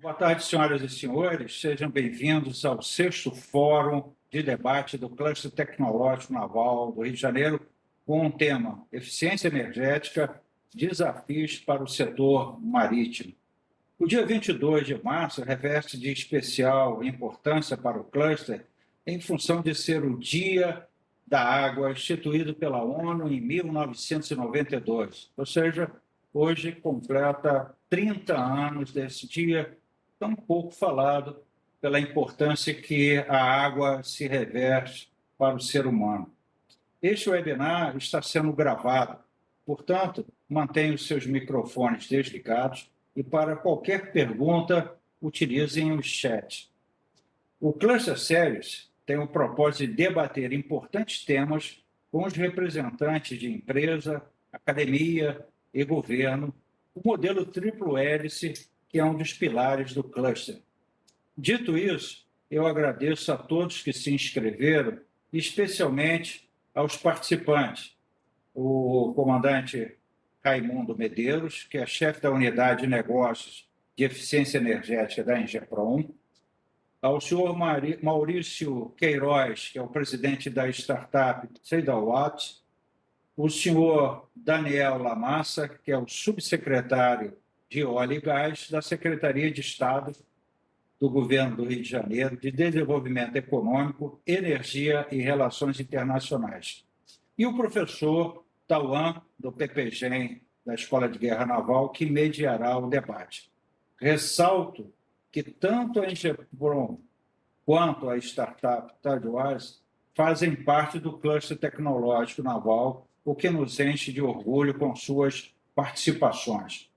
Boa tarde, senhoras e senhores. Sejam bem-vindos ao sexto Fórum de Debate do Cluster Tecnológico Naval do Rio de Janeiro, com o tema Eficiência Energética, Desafios para o Setor Marítimo. O dia 22 de março reveste de especial importância para o cluster em função de ser o Dia da Água, instituído pela ONU em 1992. Ou seja, hoje completa 30 anos desse dia, tão pouco falado pela importância que a água se reveste para o ser humano. Este webinar está sendo gravado, portanto, mantenha os seus microfones desligados e para qualquer pergunta, utilizem o chat. O Cluster Series tem o propósito de debater importantes temas com os representantes de empresa, academia e governo, o modelo triplo hélice, que é um dos pilares do cluster. Dito isso, eu agradeço a todos que se inscreveram, especialmente aos participantes, o comandante Raimundo Medeiros, que é chefe da Unidade de Negócios de Eficiência Energética da Ingepron, ao senhor Maurício Queiroz, que é o presidente da startup Tradawat, o senhor Daniel Lamassa, que é o subsecretário de Óleo e Gás da Secretaria de Estado do Governo do Rio de Janeiro de Desenvolvimento Econômico, Energia e Relações Internacionais. E o professor Tauan, do PPGEM, da Escola de Guerra Naval, que mediará o debate. Ressalto que tanto a Ingepron quanto a startup Tradewise fazem parte do cluster tecnológico naval, o que nos enche de orgulho com suas participações.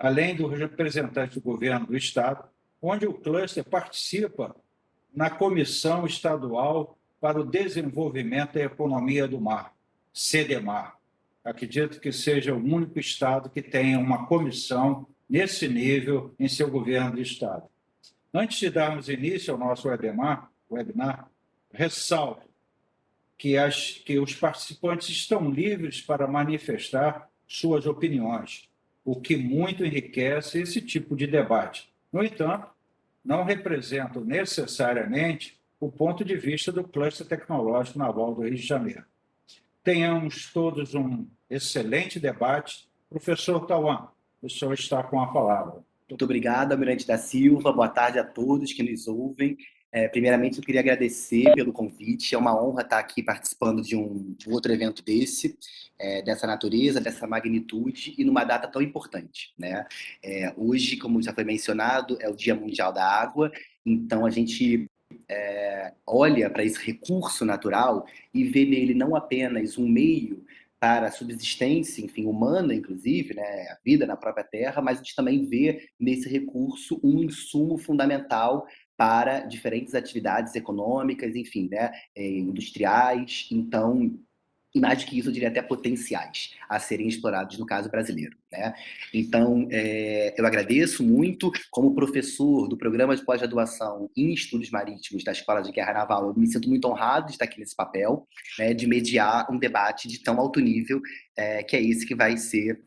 Além do representante do governo do Estado, onde o cluster participa na Comissão Estadual para o Desenvolvimento da Economia do Mar, CDMAR. Acredito que seja o único Estado que tenha uma comissão nesse nível em seu governo do Estado. Antes de darmos início ao nosso webinar, ressalto que os participantes estão livres para manifestar suas opiniões, o que muito enriquece esse tipo de debate. No entanto, não representam necessariamente o ponto de vista do Cluster Tecnológico Naval do Rio de Janeiro. Tenhamos todos um excelente debate. Professor Tauan, o senhor está com a palavra. Muito obrigado, Almirante da Silva. Boa tarde a todos que nos ouvem. Primeiramente, eu queria agradecer pelo convite. É uma honra estar aqui participando de um outro evento dessa natureza, dessa magnitude e numa data tão importante, né? Hoje, como já foi mencionado, é o Dia Mundial da Água, então a gente olha para esse recurso natural e vê nele não apenas um meio para a subsistência, enfim, humana, inclusive, né, a vida na própria terra, mas a gente também vê nesse recurso um insumo fundamental para diferentes atividades econômicas, enfim, né, industriais. Então, e mais do que isso, eu diria até potenciais a serem explorados no caso brasileiro, né? Então, eu agradeço muito. Como professor do programa de pós-graduação em estudos marítimos da Escola de Guerra Naval, eu me sinto muito honrado de estar aqui nesse papel, né, de mediar um debate de tão alto nível, que é esse que vai ser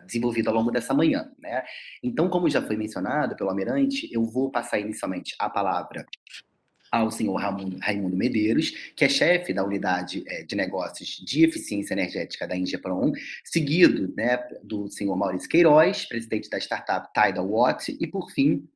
desenvolvido ao longo dessa manhã, né? Então, como já foi mencionado pelo Almirante, eu vou passar inicialmente a palavra ao senhor Raimundo Medeiros, que é chefe da unidade de negócios de eficiência energética da Ingepron, seguido, né, do senhor Maurício Queiroz, presidente da startup Tidal Watt, e, por fim,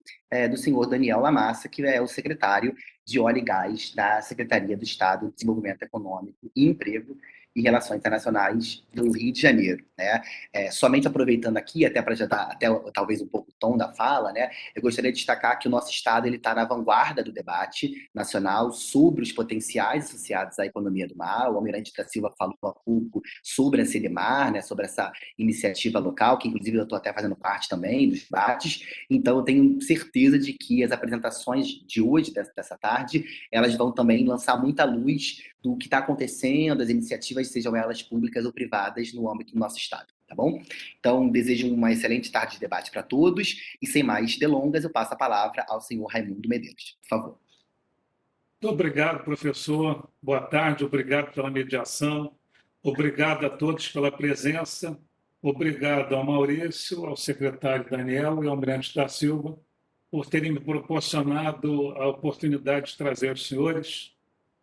do senhor Daniel Lamassa, que é o secretário de Óleo e Gás da Secretaria do Estado de Desenvolvimento Econômico e Emprego e Relações Internacionais do Rio de Janeiro, né? Somente aproveitando aqui, até para já dar até talvez um pouco o tom da fala, né, eu gostaria de destacar que o nosso Estado está na vanguarda do debate nacional sobre os potenciais associados à economia do mar. O Almirante da Silva falou há pouco sobre a CDMAR, né, sobre essa iniciativa local, que inclusive eu estou até fazendo parte também dos debates. Então, eu tenho certeza de que as apresentações de hoje, dessa tarde, elas vão também lançar muita luz do que está acontecendo, as iniciativas, sejam elas públicas ou privadas, no âmbito do nosso Estado, tá bom? Então, desejo uma excelente tarde de debate para todos, e sem mais delongas, eu passo a palavra ao senhor Raimundo Medeiros, por favor. Muito obrigado, professor. Boa tarde, obrigado pela mediação, obrigado a todos pela presença, obrigado ao Maurício, ao secretário Daniel e ao Almirante da Silva por terem me proporcionado a oportunidade de trazer aos senhores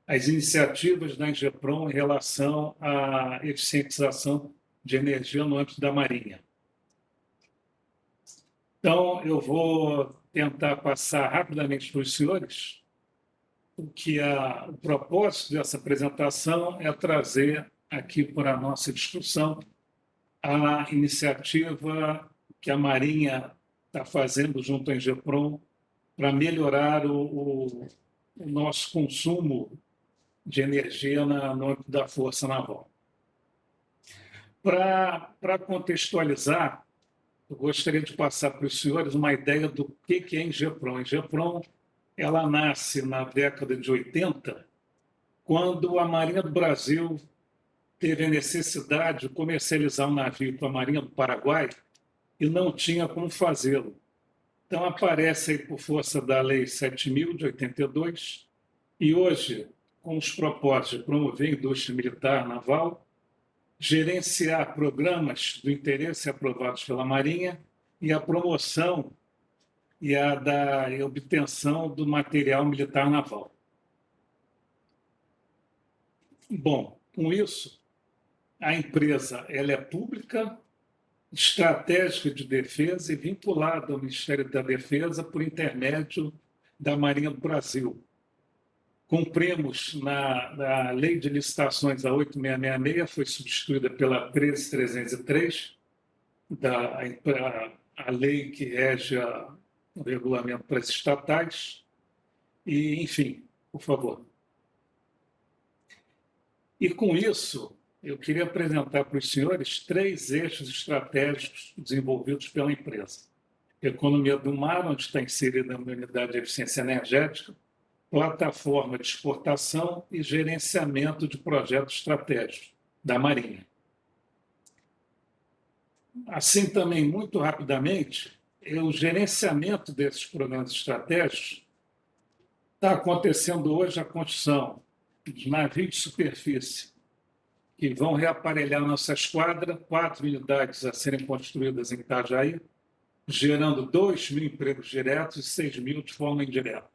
as iniciativas da Engeprom em relação à eficientização de energia no âmbito da Marinha. Então, eu vou tentar passar rapidamente para os senhores o propósito dessa apresentação é trazer aqui para a nossa discussão a iniciativa que a Marinha está fazendo junto à Engeprom para melhorar o nosso consumo de energia no âmbito da Força Naval. Para contextualizar, eu gostaria de passar para os senhores uma ideia do que é a Engeprom. A Engeprom ela nasce na década de 80, quando a Marinha do Brasil teve a necessidade de comercializar um navio para a Marinha do Paraguai e não tinha como fazê-lo. Então, aparece aí por força da Lei 7.000, de 82, e hoje, com os propósitos de promover a indústria militar naval, gerenciar programas do interesse aprovados pela Marinha e a promoção e a obtenção do material militar naval. Bom, com isso, a empresa ela é pública, estratégica de defesa e vinculada ao Ministério da Defesa por intermédio da Marinha do Brasil. Cumprimos na Lei de Licitações, a 8666, foi substituída pela 13303, a lei que rege o regulamento para as estatais. E, enfim, por favor. E, com isso, eu queria apresentar para os senhores 3 eixos estratégicos desenvolvidos pela empresa. Economia do mar, onde está inserida a unidade de eficiência energética, plataforma de exportação e gerenciamento de projetos estratégicos da Marinha. Assim também, muito rapidamente, o gerenciamento desses programas estratégicos está acontecendo hoje a construção de navios de superfície que vão reaparelhar nossa esquadra, 4 unidades a serem construídas em Itajaí, gerando 2.000 empregos diretos e 6.000 de forma indireta.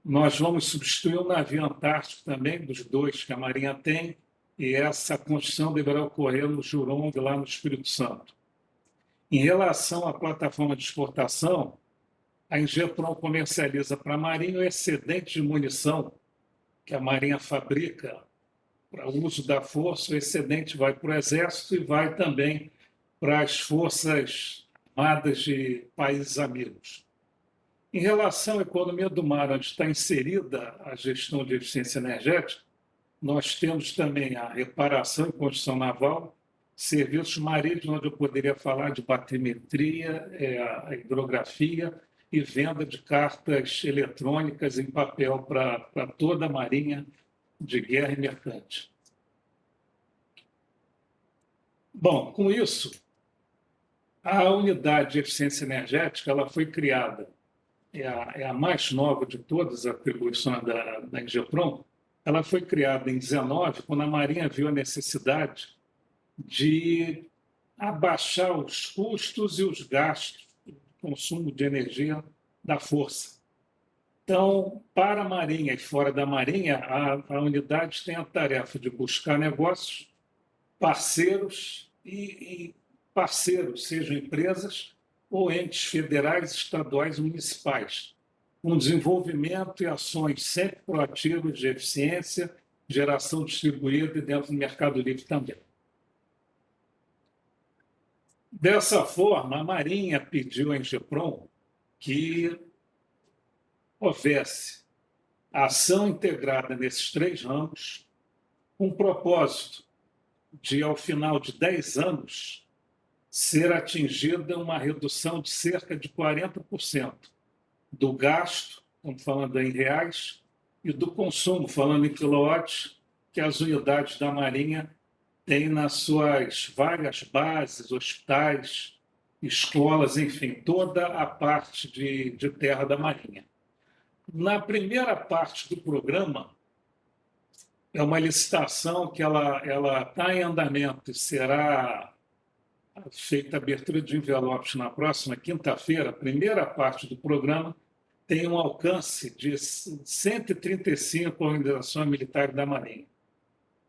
Nós vamos substituir o navio antártico também, dos 2 que a Marinha tem, e essa construção deverá ocorrer no Jurong, lá no Espírito Santo. Em relação à plataforma de exportação, a Engeprom comercializa para a Marinha o excedente de munição que a Marinha fabrica para o uso da força. O excedente vai para o Exército e vai também para as Forças Armadas de países amigos. Em relação à economia do mar, onde está inserida a gestão de eficiência energética, nós temos também a reparação e construção naval, serviços marítimos, onde eu poderia falar de batimetria, a hidrografia e venda de cartas eletrônicas em papel para toda a Marinha de guerra e mercante. Bom, com isso, a unidade de eficiência energética ela foi criada, é a mais nova de todas as atribuições da Engeprom. Ela foi criada em 19, quando a Marinha viu a necessidade de abaixar os custos e os gastos do consumo de energia da força. Então, para a Marinha e fora da Marinha, a unidade tem a tarefa de buscar negócios, parceiros e parceiros, sejam empresas ou entes federais, estaduais e municipais, com desenvolvimento e ações sempre proativas de eficiência, geração distribuída e dentro do mercado livre também. Dessa forma, a Marinha pediu à Engeprom que houvesse ação integrada nesses 3 ramos, com o propósito de, ao final de 10 anos, ser atingida uma redução de cerca de 40% do gasto, estamos falando em reais, e do consumo, falando em quilowatts, que as unidades da Marinha têm nas suas várias bases, hospitais, escolas, enfim, toda a parte de terra da Marinha. Na primeira parte do programa, é uma licitação que ela está em andamento e será feita a abertura de envelopes na próxima quinta-feira, a primeira parte do programa tem um alcance de 135 organizações militares da Marinha.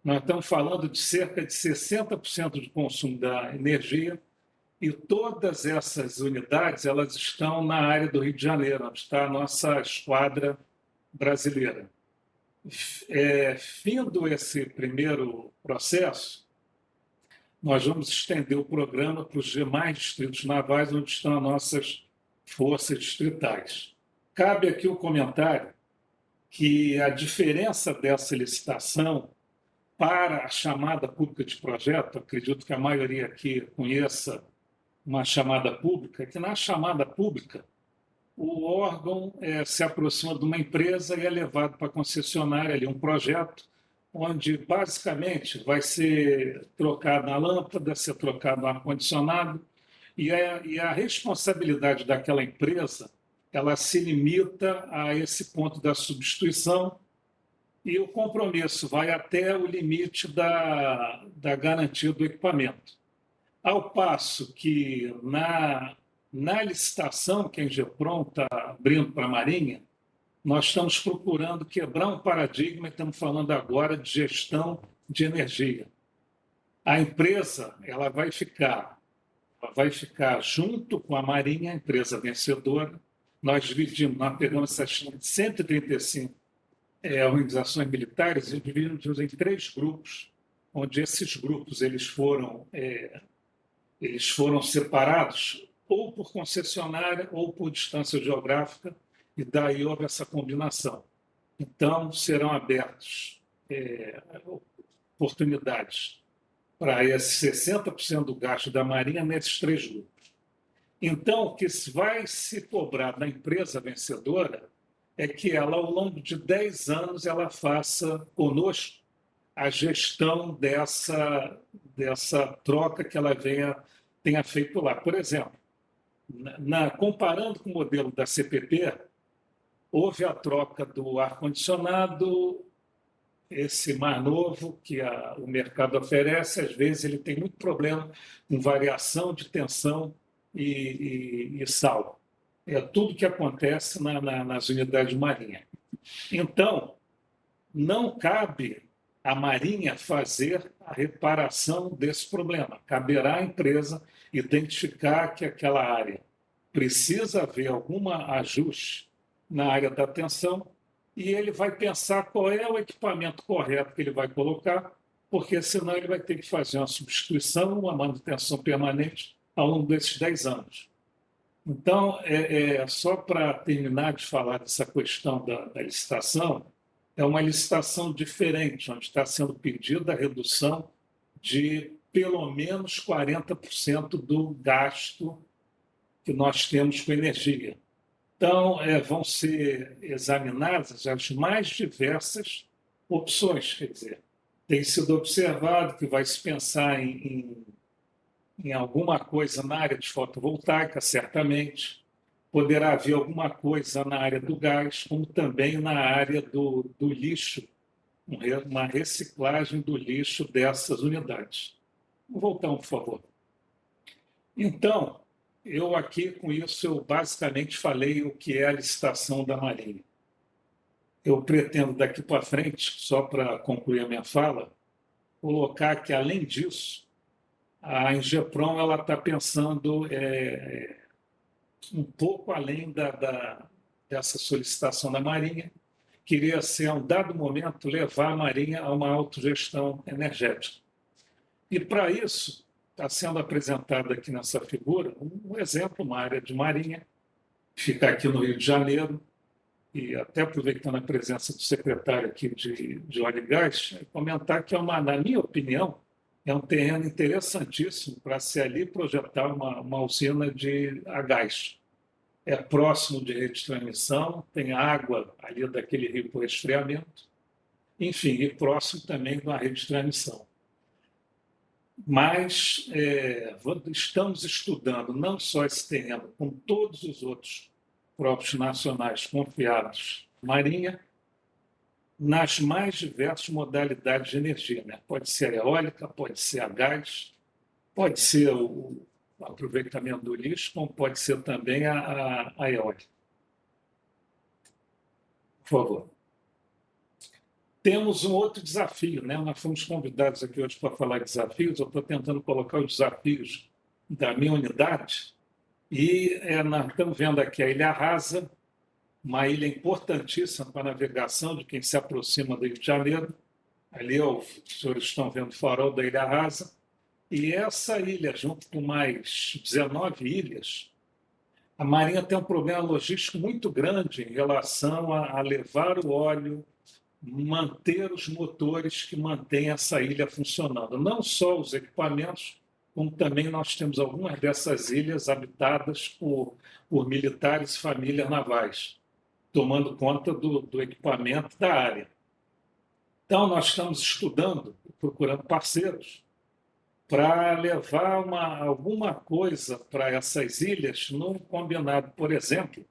Nós estamos falando de cerca de 60% do consumo da energia, e todas essas unidades elas estão na área do Rio de Janeiro, onde está a nossa esquadra brasileira. Findo esse primeiro processo, nós vamos estender o programa para os demais distritos navais, onde estão as nossas forças distritais. Cabe aqui o comentário que a diferença dessa licitação para a chamada pública de projeto, acredito que a maioria aqui conheça uma chamada pública, que na chamada pública o órgão se aproxima de uma empresa e é levado para a concessionária ali um projeto onde basicamente vai ser trocada a lâmpada, ser trocado o ar-condicionado, e a responsabilidade daquela empresa ela se limita a esse ponto da substituição, e o compromisso vai até o limite da garantia do equipamento. Ao passo que na licitação que a Engeprom está abrindo para a Marinha, nós estamos procurando quebrar um paradigma e estamos falando agora de gestão de energia. A empresa ela vai ficar junto com a Marinha, a empresa vencedora. Nós pegamos essas 135 organizações militares e dividimos em 3 grupos, onde esses grupos eles foram separados ou por concessionária ou por distância geográfica, e daí houve essa combinação. Então, serão abertas oportunidades para esse 60% do gasto da Marinha nesses 3 grupos. Então, o que vai se cobrar da empresa vencedora é que ela, ao longo de 10 anos, ela faça conosco a gestão dessa troca que ela tenha feito lá. Por exemplo, comparando com o modelo da CPP, houve a troca do ar-condicionado, esse mais novo que o mercado oferece, às vezes ele tem muito problema com variação de tensão e sal. É tudo que acontece nas unidades de Marinha. Então, não cabe a Marinha fazer a reparação desse problema. Caberá à empresa identificar que aquela área precisa haver algum ajuste na área da tensão, e ele vai pensar qual é o equipamento correto que ele vai colocar, porque senão ele vai ter que fazer uma substituição, uma manutenção permanente ao longo desses 10 anos. Então, só para terminar de falar dessa questão da licitação, é uma licitação diferente, onde está sendo pedida a redução de pelo menos 40% do gasto que nós temos com energia. Então, vão ser examinadas as mais diversas opções. Quer dizer, tem sido observado que vai se pensar em alguma coisa na área de fotovoltaica, certamente. Poderá haver alguma coisa na área do gás, como também na área do lixo, uma reciclagem do lixo dessas unidades. Vou voltar, por favor. Então, eu aqui, com isso, eu basicamente falei o que é a licitação da Marinha. Eu pretendo, daqui para frente, só para concluir a minha fala, colocar que, além disso, a Engeprom está pensando um pouco além dessa solicitação da Marinha, queria ser, a um dado momento, levar a Marinha a uma autogestão energética. E, para isso, está sendo apresentado aqui nessa figura um exemplo, uma área de Marinha, que fica aqui no Rio de Janeiro, e até aproveitando a presença do secretário aqui de óleo e gás, comentar que, na minha opinião, é um terreno interessantíssimo para se ali projetar uma usina a gás. É próximo de rede de transmissão, tem água ali daquele rio por resfriamento, enfim, e próximo também de uma rede de transmissão. Mas estamos estudando não só esse terreno, como todos os outros próprios nacionais confiados na Marinha, nas mais diversas modalidades de energia, né? Pode ser a eólica, pode ser a gás, Pode ser o aproveitamento do lixo, como pode ser também a eólica. Por favor. Temos um outro desafio, né? Nós fomos convidados aqui hoje para falar de desafios. Eu estou tentando colocar os desafios da minha unidade. E nós estamos vendo aqui a Ilha Rasa, uma ilha importantíssima para a navegação de quem se aproxima do Rio de Janeiro. Ali, os senhores estão vendo o farol da Ilha Rasa. E essa ilha, junto com mais 19 ilhas, a Marinha tem um problema logístico muito grande em relação a levar o óleo, manter os motores que mantêm essa ilha funcionando. Não só os equipamentos, como também nós temos algumas dessas ilhas habitadas por militares e famílias navais, tomando conta do equipamento da área. Então, nós estamos estudando, procurando parceiros, para levar alguma coisa para essas ilhas num combinado, por exemplo,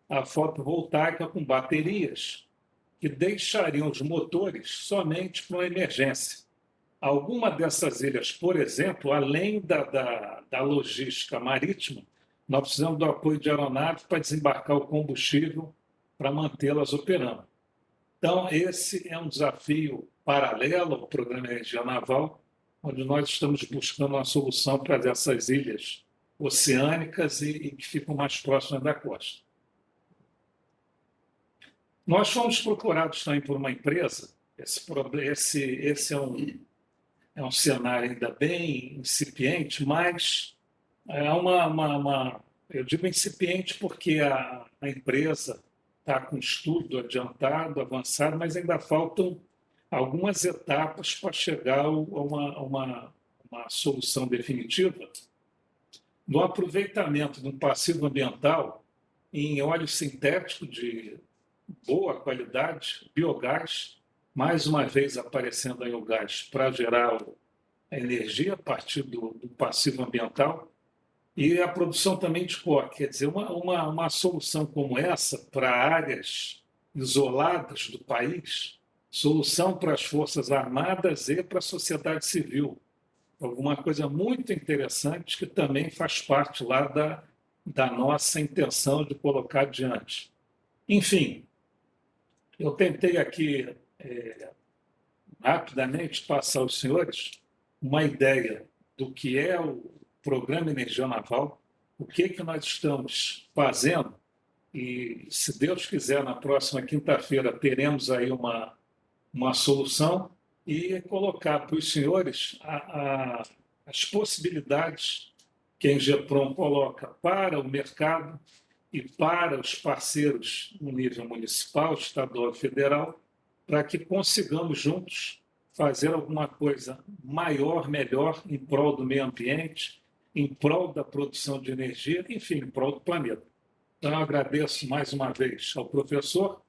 a fotovoltaica com baterias, que deixariam os motores somente para uma emergência. Alguma dessas ilhas, por exemplo, além da logística marítima, nós precisamos do apoio de aeronaves para desembarcar o combustível para mantê-las operando. Então, esse é um desafio paralelo ao Programa Energia Naval, onde nós estamos buscando uma solução para essas ilhas oceânicas e que ficam mais próximas da costa. Nós fomos procurados também por uma empresa. Esse é um cenário ainda bem incipiente, mas é eu digo incipiente porque a empresa está com estudo adiantado, avançado, mas ainda faltam algumas etapas para chegar a uma solução definitiva do aproveitamento de um passivo ambiental em óleo sintético de boa qualidade, biogás, mais uma vez aparecendo aí o gás para gerar a energia a partir do passivo ambiental e a produção também de coque. Quer dizer, uma solução como essa para áreas isoladas do país, solução para as Forças Armadas e para a sociedade civil. Alguma coisa muito interessante que também faz parte lá da nossa intenção de colocar adiante. Enfim, eu tentei aqui rapidamente passar aos senhores uma ideia do que é o Programa Energia Naval, o que nós estamos fazendo e, se Deus quiser, na próxima quinta-feira teremos aí uma solução e colocar para os senhores as possibilidades que a Engeprom coloca para o mercado e para os parceiros no nível municipal, estadual e federal, para que consigamos juntos fazer alguma coisa maior, melhor, em prol do meio ambiente, em prol da produção de energia, enfim, em prol do planeta. Então, eu agradeço mais uma vez ao professor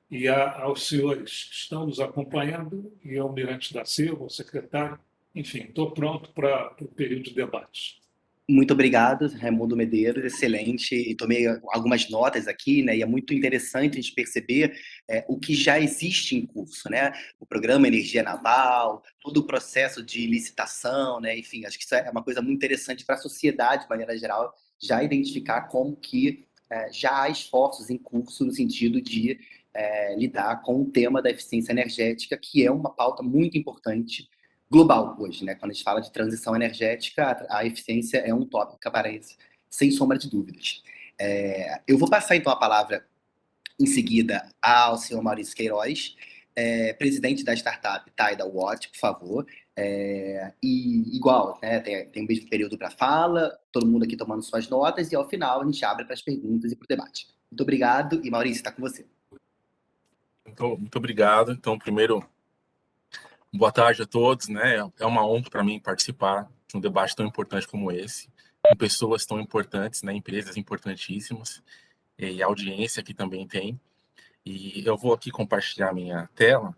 e aos senhores que estão nos acompanhando, e ao Almirante da Silva, ao secretário. Enfim, estou pronto para o período de debate. Muito obrigado, Raimundo Medeiros, excelente. E tomei algumas notas aqui, né? E é muito interessante a gente perceber o que já existe em curso, né? O programa Energia Naval, todo o processo de licitação, né? Enfim, acho que isso é uma coisa muito interessante para a sociedade, de maneira geral, já identificar como que já há esforços em curso no sentido de lidar com o tema da eficiência energética, que é uma pauta muito importante global hoje, né? Quando a gente fala de transição energética, a eficiência é um tópico que aparece sem sombra de dúvidas. Eu vou passar então a palavra em seguida ao senhor Maurício Queiroz, presidente da startup Tidal Watch, por favor. E igual, né? Tem um mesmo período para fala, todo mundo aqui tomando suas notas, e ao final a gente abre para as perguntas e para o debate. Muito obrigado, e Maurício, está com você. Muito obrigado. Então, primeiro, boa tarde a todos, né? É uma honra para mim participar de um debate tão importante como esse, com pessoas tão importantes, né? Empresas importantíssimas, e a audiência que também tem. E eu vou aqui compartilhar minha tela,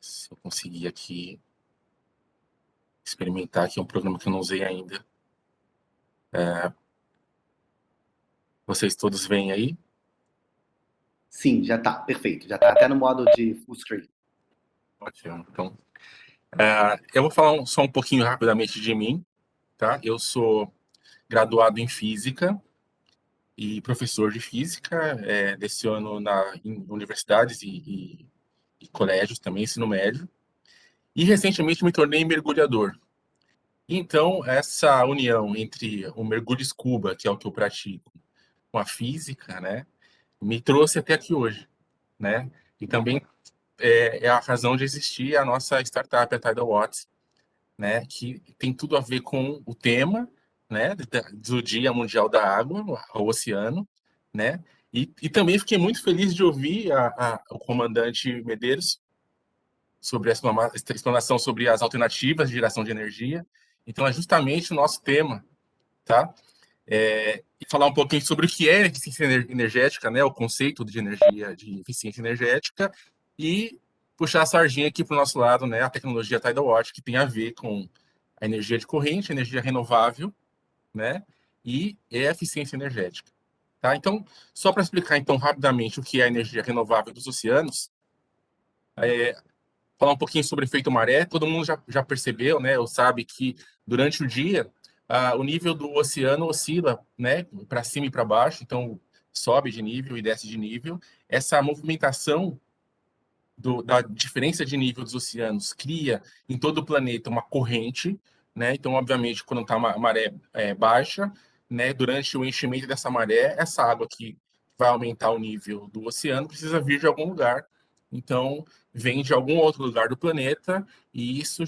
se eu conseguir aqui experimentar aqui um programa que eu não usei ainda. Vocês todos veem aí? Sim, já está, perfeito. Já está até no modo de full screen. Ótimo. Então, Eu vou falar só um pouquinho rapidamente de mim, tá? Eu sou graduado em Física e professor de Física, leciono em universidades e colégios também, ensino médio. E recentemente me tornei mergulhador. Então, essa união entre o mergulho scuba, que é o que eu pratico, com a física, né, me trouxe até aqui hoje, né? E também é a razão de existir a nossa startup, a Tidal Watts, né, que tem tudo a ver com o tema, né, do Dia Mundial da Água, o oceano, né? E também fiquei muito feliz de ouvir o comandante Medeiros sobre a explanação sobre as alternativas de geração de energia. Então, é justamente o nosso tema, tá? E falar um pouquinho sobre o que é eficiência energética, né? O conceito de energia, de eficiência energética, e puxar a sardinha aqui para o nosso lado, né? A tecnologia Tidal Watt, que tem a ver com a energia de corrente, energia renovável, né? E eficiência energética, tá? Então, só para explicar então rapidamente o que é a energia renovável dos oceanos, falar um pouquinho sobre efeito maré. Todo mundo já percebeu, né? Ou sabe que durante o dia o nível do oceano oscila, né? Para cima e para baixo, então sobe de nível e desce de nível. Essa movimentação da diferença de nível dos oceanos cria em todo o planeta uma corrente, né? Então, obviamente, quando está uma maré baixa, né? Durante o enchimento dessa maré, essa água que vai aumentar o nível do oceano precisa vir de algum lugar. Então, vem de algum outro lugar do planeta e isso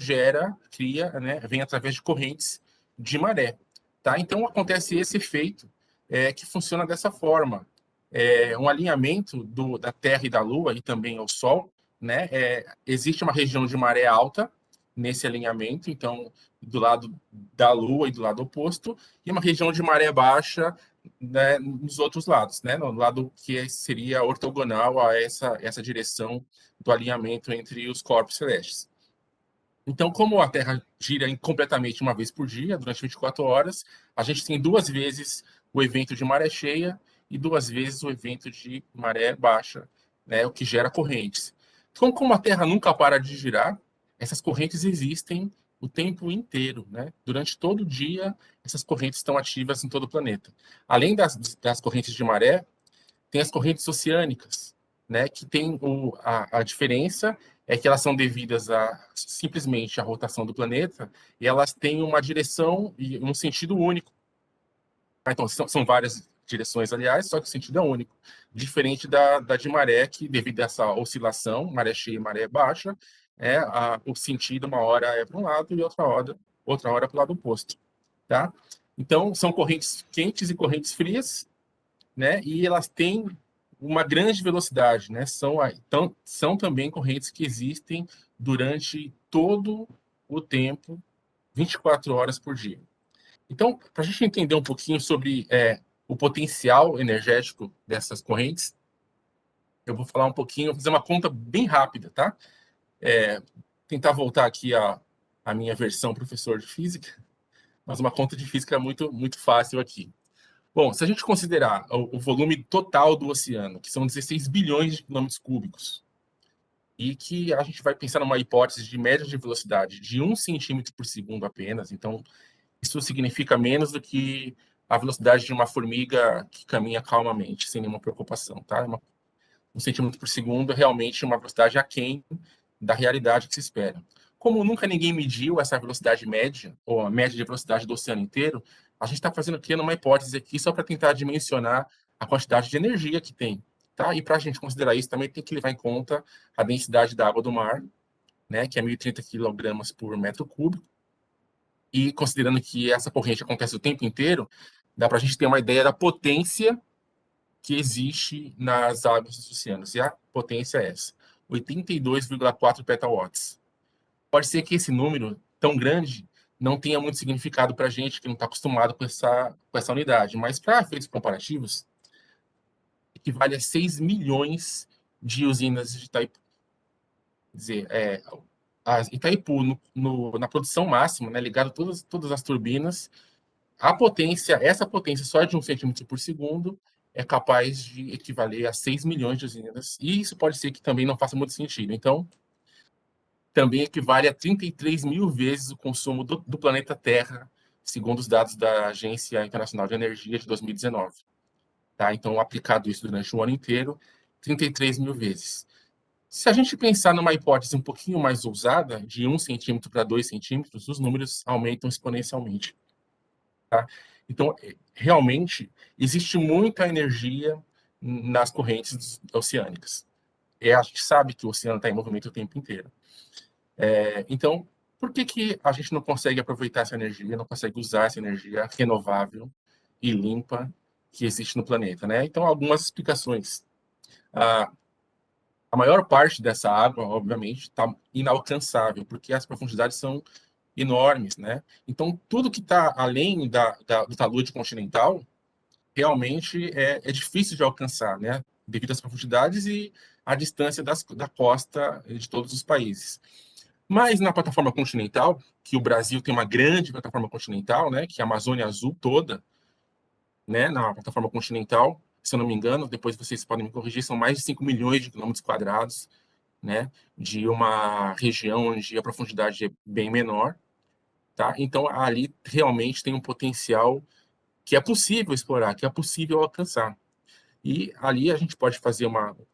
cria, né? Vem através de correntes de maré, tá? Então, acontece esse efeito que funciona dessa forma. Um alinhamento da Terra e da Lua e também ao Sol, né? Existe uma região de maré alta nesse alinhamento, então do lado da Lua e do lado oposto, e uma região de maré baixa, né, nos outros lados, né? No lado que seria ortogonal a essa direção do alinhamento entre os corpos celestes. Então, como a Terra gira completamente uma vez por dia, durante 24 horas, a gente tem 2 vezes o evento de maré cheia e 2 vezes o evento de maré baixa, né, o que gera correntes. Então, como a Terra nunca para de girar, essas correntes existem o tempo inteiro, né? Durante todo o dia, essas correntes estão ativas em todo o planeta. Além das correntes de maré, tem as correntes oceânicas, né, que tem a diferença é que elas são devidas a simplesmente a rotação do planeta e elas têm uma direção e um sentido único. Então, são várias direções, aliás, só que o sentido é único. Diferente da de maré, que devido a essa oscilação, maré cheia e maré baixa, o sentido uma hora é para um lado e outra hora para o lado oposto. Tá? Então, são correntes quentes e correntes frias, né? E elas têm uma grande velocidade, né? São também correntes que existem durante todo o tempo, 24 horas por dia. Então, para a gente entender um pouquinho sobre o potencial energético dessas correntes, eu vou falar um pouquinho, vou fazer uma conta bem rápida, tá? Tentar voltar aqui a minha versão professor de física, mas uma conta de física muito, muito fácil aqui. Bom, se a gente considerar o volume total do oceano, que são 16 bilhões de quilômetros cúbicos, e que a gente vai pensar numa hipótese de média de velocidade de 1 centímetro por segundo apenas, então isso significa menos do que a velocidade de uma formiga que caminha calmamente, sem nenhuma preocupação, tá? 1 centímetro por segundo é realmente uma velocidade aquém da realidade que se espera. Como nunca ninguém mediu essa velocidade média, ou a média de velocidade do oceano inteiro, a gente está fazendo aqui uma hipótese aqui só para tentar dimensionar a quantidade de energia que tem. Tá? E para a gente considerar isso, também tem que levar em conta a densidade da água do mar, né, que é 1.030 kg por metro cúbico. E considerando que essa corrente acontece o tempo inteiro, dá para a gente ter uma ideia da potência que existe nas águas dos oceanos. E a potência é essa, 82,4 petawatts. Pode ser que esse número tão grande não tenha muito significado para a gente que não está acostumado com essa unidade, mas para efeitos comparativos, equivale a 6 milhões de usinas de Itaipu. Quer dizer, a Itaipu, na produção máxima, né, ligado a todas as turbinas, essa potência só de 1 centímetro por segundo é capaz de equivaler a 6 milhões de usinas. E isso pode ser que também não faça muito sentido. Então, também equivale a 33 mil vezes o consumo do planeta Terra, segundo os dados da Agência Internacional de Energia de 2019. Tá? Então, aplicado isso durante o ano inteiro, 33 mil vezes. Se a gente pensar numa hipótese um pouquinho mais ousada, de 1 centímetro para 2 centímetros, os números aumentam exponencialmente. Tá? Então, realmente, existe muita energia nas correntes oceânicas. A gente sabe que o oceano está em movimento o tempo inteiro. Então, por que a gente não consegue aproveitar essa energia, não consegue usar essa energia renovável e limpa que existe no planeta, né? Então, algumas explicações. A maior parte dessa água, obviamente, está inalcançável, porque as profundidades são enormes, né? Então, tudo que está além do talude continental, realmente é difícil de alcançar, né? Devido às profundidades e à distância da costa de todos os países. Mas na plataforma continental, que o Brasil tem uma grande plataforma continental, né? Que é a Amazônia Azul toda, né? Na plataforma continental, se eu não me engano, depois vocês podem me corrigir, são mais de 5 milhões de quilômetros quadrados, né? De uma região onde a profundidade é bem menor, tá? Então, ali realmente tem um potencial que é possível explorar, que é possível alcançar. E ali a gente pode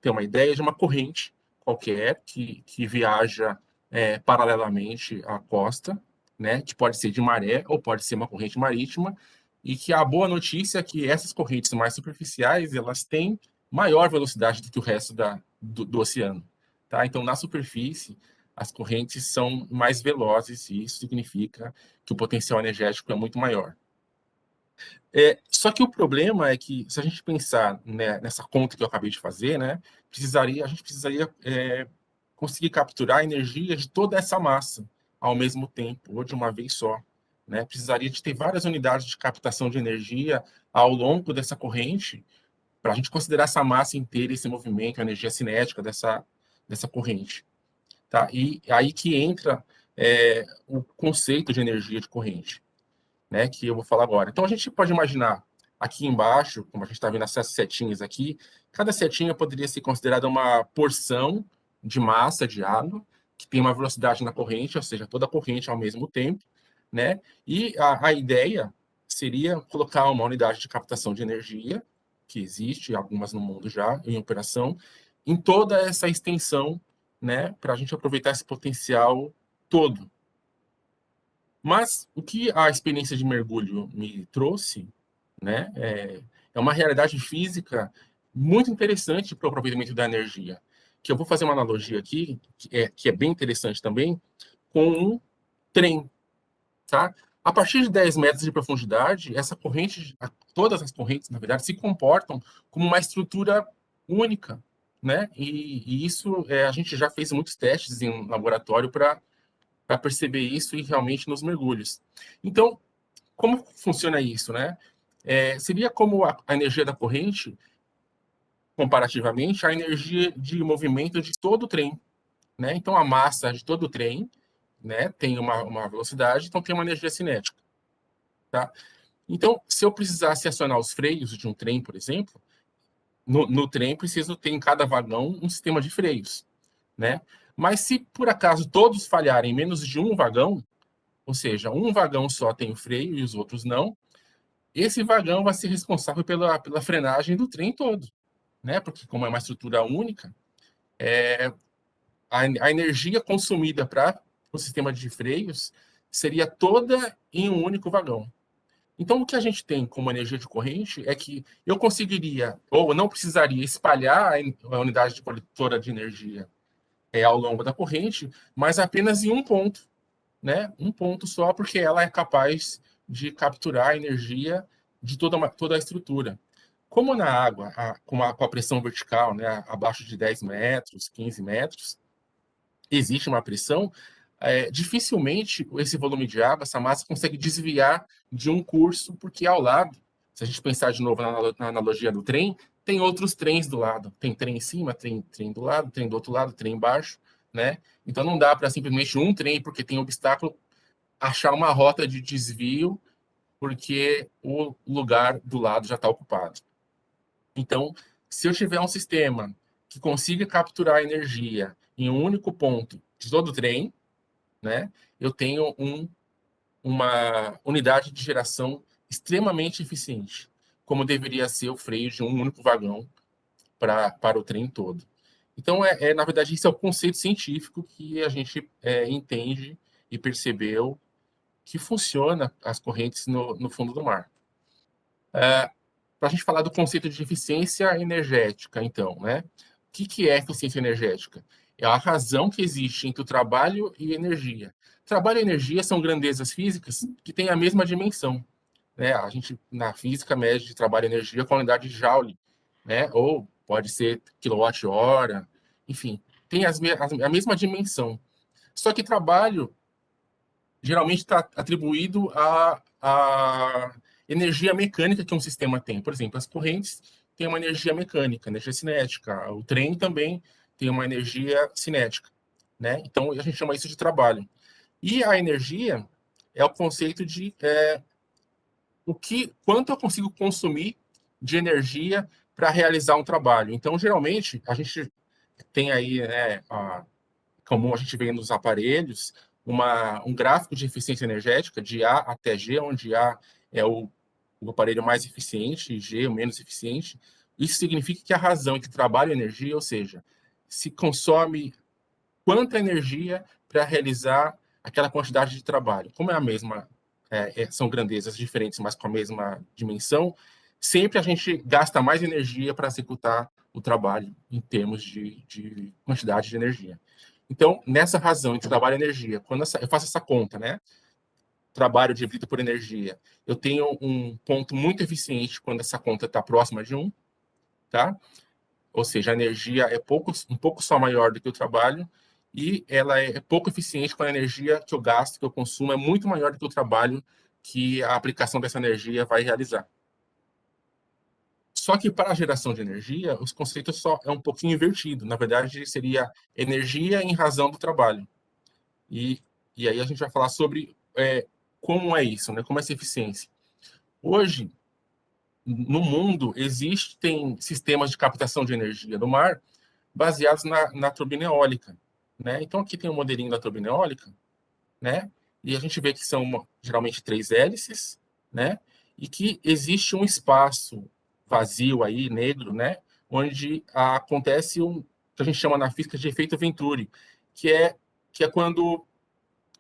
ter uma ideia de uma corrente qualquer que viaja paralelamente à costa, né? Que pode ser de maré ou pode ser uma corrente marítima, e que a boa notícia é que essas correntes mais superficiais elas têm maior velocidade do que o resto do oceano. Tá? Então, na superfície, as correntes são mais velozes e isso significa que o potencial energético é muito maior. Só que o problema é que, se a gente pensar, né, nessa conta que eu acabei de fazer, né, a gente precisaria conseguir capturar a energia de toda essa massa ao mesmo tempo, ou de uma vez só. Né? Precisaria de ter várias unidades de captação de energia ao longo dessa corrente, para a gente considerar essa massa inteira, esse movimento, a energia cinética dessa corrente. Tá? E aí que entra o conceito de energia de corrente, né, que eu vou falar agora. Então, a gente pode imaginar aqui embaixo, como a gente está vendo essas setinhas aqui, cada setinha poderia ser considerada uma porção de massa de água, que tem uma velocidade na corrente, ou seja, toda a corrente ao mesmo tempo, né? E a ideia seria colocar uma unidade de captação de energia, que existe, algumas no mundo já, em operação, em toda essa extensão, né, para a gente aproveitar esse potencial todo. Mas o que a experiência de mergulho me trouxe, né, é uma realidade física muito interessante para o aproveitamento da energia. Que eu vou fazer uma analogia aqui, que é bem interessante também, com um trem. Tá? A partir de 10 metros de profundidade, todas as correntes, na verdade, se comportam como uma estrutura única. Né? E isso a gente já fez muitos testes em laboratório para perceber isso e realmente nos mergulhos. Então, como funciona isso, né? Seria como a energia da corrente, comparativamente, a energia de movimento de todo o trem, né? Então, a massa de todo o trem, né, tem uma velocidade, então tem uma energia cinética, tá? Então, se eu precisasse acionar os freios de um trem, por exemplo, no trem preciso ter em cada vagão um sistema de freios, né? Mas se por acaso todos falharem menos de um vagão, ou seja, um vagão só tem o freio e os outros não, esse vagão vai ser responsável pela frenagem do trem todo, né? Porque como é uma estrutura única, a energia consumida para o sistema de freios seria toda em um único vagão. Então, o que a gente tem como energia de corrente é que eu conseguiria, ou não precisaria espalhar a unidade de coletora de energia ao longo da corrente, mas apenas em um ponto, né? Um ponto só, porque ela é capaz de capturar a energia de toda a estrutura. Como na água, com a pressão vertical, né, abaixo de 10 metros, 15 metros, existe uma pressão, dificilmente esse volume de água, essa massa, consegue desviar de um curso, porque ao lado, se a gente pensar de novo na analogia do trem, tem outros trens do lado. Tem trem em cima, trem do lado, trem do outro lado, trem embaixo, né? Então não dá para simplesmente um trem, porque tem obstáculo, achar uma rota de desvio, porque o lugar do lado já está ocupado. Então, se eu tiver um sistema que consiga capturar energia em um único ponto de todo o trem, né, eu tenho uma unidade de geração extremamente eficiente, como deveria ser o freio de um único vagão para o trem todo. Então, na verdade, isso é o conceito científico que a gente entende e percebeu que funciona as correntes no fundo do mar. Para a gente falar do conceito de eficiência energética, então, né? O que é eficiência energética? É a razão que existe entre o trabalho e energia. Trabalho e energia são grandezas físicas que têm a mesma dimensão, né? A gente, na física, mede de trabalho e energia com a unidade de Joule, né? Ou pode ser quilowatt-hora, enfim, tem a mesma dimensão. Só que trabalho geralmente está atribuído à energia mecânica que um sistema tem. Por exemplo, as correntes têm uma energia mecânica, energia cinética. O trem também tem uma energia cinética, né? Então, a gente chama isso de trabalho. E a energia é o conceito de quanto eu consigo consumir de energia para realizar um trabalho. Então, geralmente, a gente tem aí, né, como a gente vê nos aparelhos, um gráfico de eficiência energética, de A até G, onde A é o aparelho mais eficiente e G o menos eficiente. Isso significa que a razão entre trabalho e energia, ou seja, se consome quanta energia para realizar aquela quantidade de trabalho. Como é a mesma, são grandezas diferentes, mas com a mesma dimensão, sempre a gente gasta mais energia para executar o trabalho em termos de quantidade de energia. Então, nessa razão entre trabalho e energia, quando eu faço essa conta, né? Trabalho dividido por energia, eu tenho um ponto muito eficiente quando essa conta está próxima de 1, tá? Ou seja, a energia é um pouco só maior do que o trabalho e ela é pouco eficiente quando a energia que eu gasto, que eu consumo, é muito maior do que o trabalho que a aplicação dessa energia vai realizar. Só que para a geração de energia, os conceitos só é um pouquinho invertido. Na verdade, seria energia em razão do trabalho. E, e aí a gente vai falar sobre como é isso, né? Como é essa eficiência. Hoje, no mundo, existem sistemas de captação de energia do mar baseados na turbina eólica, né? Então aqui tem um modelinho da turbina eólica, né? E a gente vê que são geralmente 3 hélices, né? E que existe um espaço vazio aí, negro, né? Onde acontece que a gente chama na física de efeito Venturi, que é quando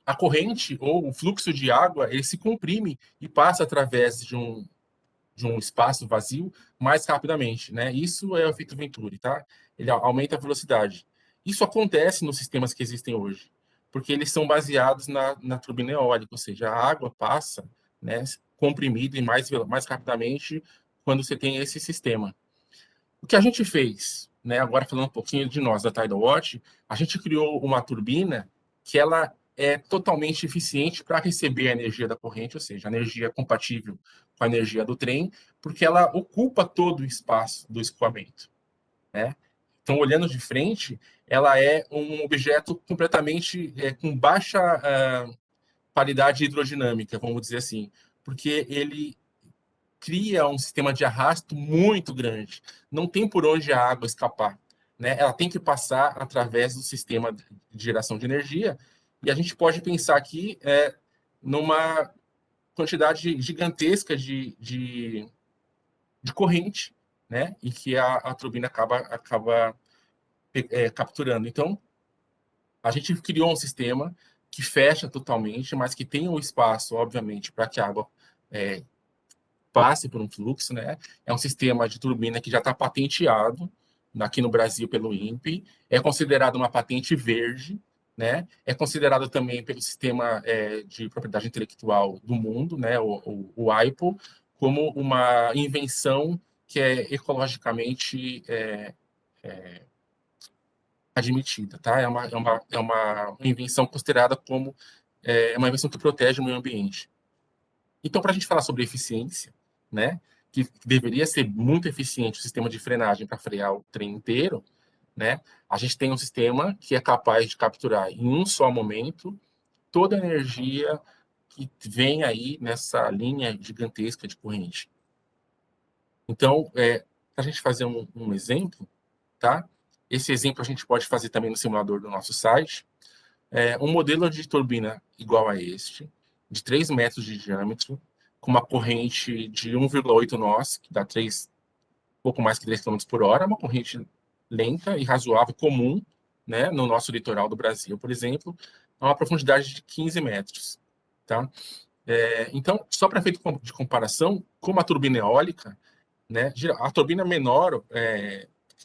a corrente ou o fluxo de água ele se comprime e passa através de um espaço vazio mais rapidamente, né? Isso é o efeito Venturi, tá? Ele aumenta a velocidade. Isso acontece nos sistemas que existem hoje, porque eles são baseados na turbina eólica, ou seja, a água passa, né, comprimida e mais rapidamente quando você tem esse sistema. O que a gente fez, né, agora falando um pouquinho de nós, da Tidal Watch, a gente criou uma turbina que ela é totalmente eficiente para receber a energia da corrente, ou seja, a energia compatível com a energia do trem, porque ela ocupa todo o espaço do escoamento, né? Então, olhando de frente, ela é um objeto completamente com baixa qualidade hidrodinâmica, vamos dizer assim, porque ele cria um sistema de arrasto muito grande. Não tem por onde a água escapar, né? Ela tem que passar através do sistema de geração de energia. E a gente pode pensar aqui numa quantidade gigantesca de corrente, né? E que a turbina acaba capturando. Então, a gente criou um sistema que fecha totalmente, mas que tem um espaço, obviamente, para que a água passe por um fluxo, né? É um sistema de turbina que já está patenteado aqui no Brasil pelo INPE, é considerado uma patente verde, né? É considerado também pelo sistema de propriedade intelectual do mundo, né? O AIPO, como uma invenção que é ecologicamente admitida, tá? É uma invenção considerada como uma invenção que protege o meio ambiente. Então, para a gente falar sobre eficiência, né, que deveria ser muito eficiente o sistema de frenagem para frear o trem inteiro, né, a gente tem um sistema que é capaz de capturar em um só momento toda a energia que vem aí nessa linha gigantesca de corrente. Então, para a gente fazer um exemplo, tá? Esse exemplo a gente pode fazer também no simulador do nosso site. um modelo de turbina igual a este, de 3 metros de diâmetro, com uma corrente de 1,8 nós, que dá pouco mais que 3 km por hora, uma corrente lenta e razoável, comum, né, no nosso litoral do Brasil, por exemplo, a uma profundidade de 15 metros. Tá? Então, só para efeito de comparação, como a turbina eólica, né, a turbina menor,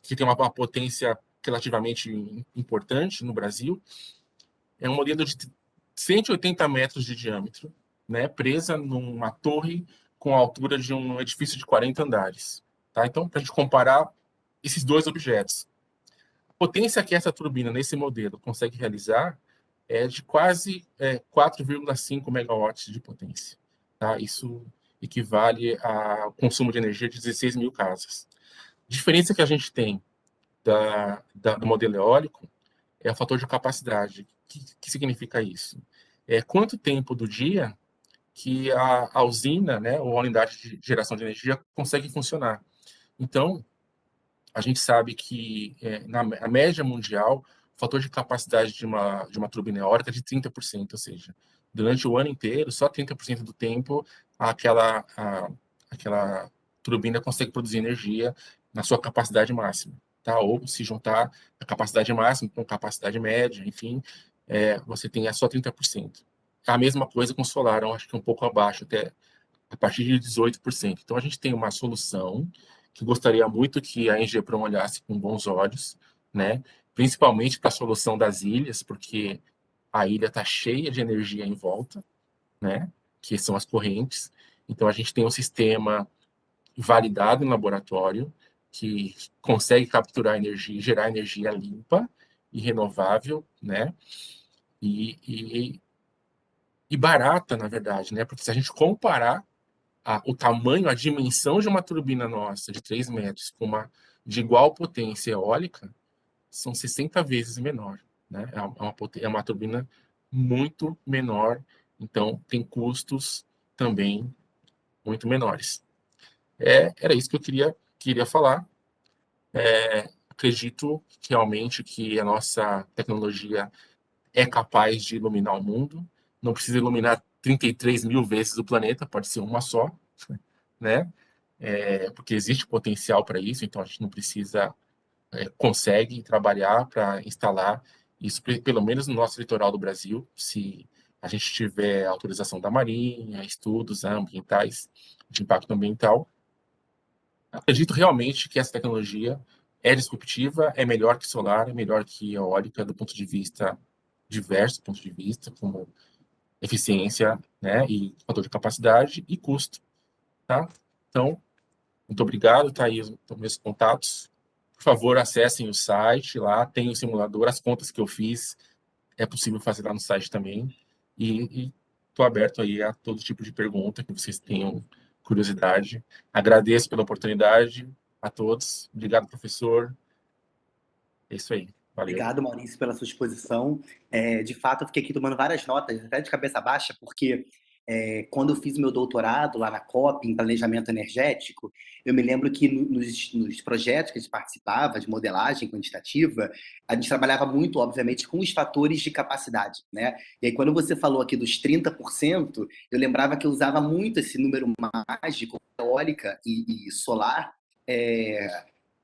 que tem uma potência relativamente importante no Brasil, é um modelo de 180 metros de diâmetro, né, presa numa torre com a altura de um edifício de 40 andares. Tá? Então, para a gente comparar esses dois objetos, a potência que essa turbina, nesse modelo, consegue realizar é de quase 4,5 megawatts de potência. Tá? Isso equivale ao consumo de energia de 16 mil casas. A diferença que a gente tem do modelo eólico é o fator de capacidade. O que significa isso? Quanto tempo do dia que a usina, né, ou a unidade de geração de energia consegue funcionar. Então, a gente sabe que na média mundial, o fator de capacidade de uma turbina eólica é de 30%, ou seja, durante o ano inteiro, só 30% do tempo aquela turbina consegue produzir energia na sua capacidade máxima. Tá? Ou se juntar a capacidade máxima com capacidade média, enfim, você tem só 30%. A mesma coisa com o solar, eu acho que um pouco abaixo, até a partir de 18%. Então, a gente tem uma solução que gostaria muito que a Engeprom olhasse com bons olhos, né? Principalmente para a solução das ilhas, porque a ilha está cheia de energia em volta, né? Que são as correntes. Então, a gente tem um sistema validado em laboratório que consegue capturar energia, gerar energia limpa e renovável, né? E barata, na verdade, né? Porque se a gente comparar o tamanho, a dimensão de uma turbina nossa de 3 metros com uma de igual potência eólica, são 60 vezes menor, né? É uma turbina muito menor, então tem custos também muito menores. Era isso que eu queria falar. Acredito realmente que a nossa tecnologia é capaz de iluminar o mundo. Não precisa iluminar 33 mil vezes o planeta, pode ser uma só, né? Porque existe potencial para isso, então a gente não precisa, consegue trabalhar para instalar isso, pelo menos no nosso litoral do Brasil, se a gente tiver autorização da Marinha, estudos ambientais, de impacto ambiental. Acredito realmente que essa tecnologia é disruptiva, é melhor que solar, é melhor que eólica do ponto de vista diversos pontos de vista, como eficiência, né, e fator de capacidade e custo, tá? Então, muito obrigado, tá aí os meus contatos. Por favor, acessem o site, lá tem o simulador, as contas que eu fiz, é possível fazer lá no site também. E estou aberto aí a todo tipo de pergunta que vocês tenham curiosidade. Agradeço pela oportunidade a todos. Obrigado, professor. É isso aí. Valeu. Obrigado, Maurício, pela sua exposição. De fato, eu fiquei aqui tomando várias notas, até de cabeça baixa, porque quando eu fiz meu doutorado lá na COP, em planejamento energético, eu me lembro que nos projetos que a gente participava, de modelagem quantitativa, a gente trabalhava muito, obviamente, com os fatores de capacidade, né? E aí, quando você falou aqui dos 30%, eu lembrava que eu usava muito esse número mágico, eólica e solar,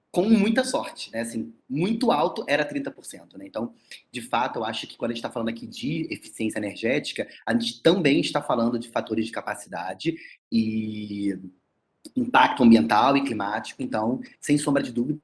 com muita sorte, né? Assim, muito alto era 30%, né? Então, de fato, eu acho que quando a gente está falando aqui de eficiência energética, a gente também está falando de fatores de capacidade e impacto ambiental e climático. Então, sem sombra de dúvida,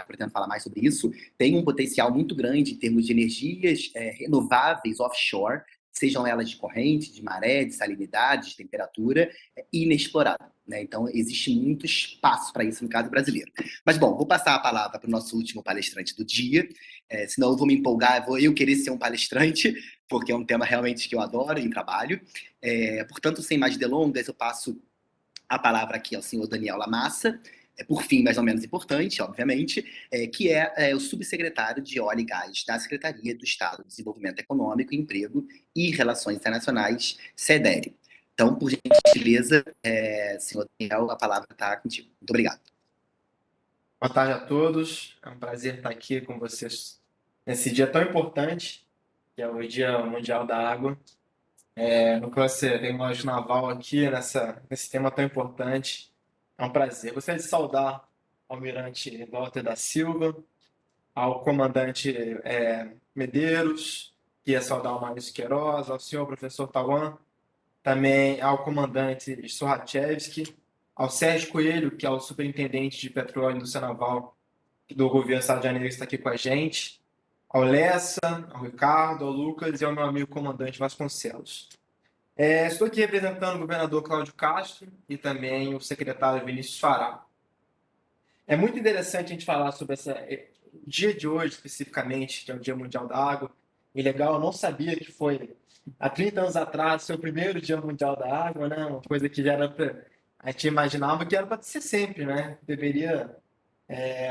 pretendo falar mais sobre isso, tem um potencial muito grande em termos de energias renováveis offshore, sejam elas de corrente, de maré, de salinidade, de temperatura, inexplorado, né? Então, existe muito espaço para isso no caso brasileiro. Mas, bom, vou passar a palavra para o nosso último palestrante do dia, senão eu vou me empolgar, vou eu querer ser um palestrante, porque é um tema realmente que eu adoro e trabalho. Portanto, sem mais delongas, eu passo a palavra aqui ao senhor Daniel Lamassa, por fim, mais ou menos importante, obviamente, que é o subsecretário de Óleo e Gás da Secretaria do Estado de Desenvolvimento Econômico, Emprego e Relações Internacionais, SEDER. Então, por gentileza, senhor Daniel, a palavra está contigo. Muito obrigado. Boa tarde a todos. É um prazer estar aqui com vocês nesse dia tão importante, que é o Dia Mundial da Água. No Cluster Tecnológico Naval aqui, nesse tema tão importante. É um prazer. Gostaria de saudar ao Almirante Walter da Silva, ao comandante Medeiros, queria saudar o Maurício Queiroz, ao senhor professor Tawan, também ao comandante Sorachevski, ao Sérgio Coelho, que é o superintendente de petróleo e indústria naval do governo do Estado de Janeiro, que está aqui com a gente, ao Lessa, ao Ricardo, ao Lucas e ao meu amigo comandante Vasconcelos. Estou aqui representando o governador Cláudio Castro e também o secretário Vinícius Fará. É muito interessante a gente falar sobre o dia de hoje, especificamente, que é o Dia Mundial da Água. E legal, eu não sabia que foi há 30 anos atrás, foi o primeiro Dia Mundial da Água, né? Uma coisa que já era a gente imaginava que era para ser sempre, né? Deveria.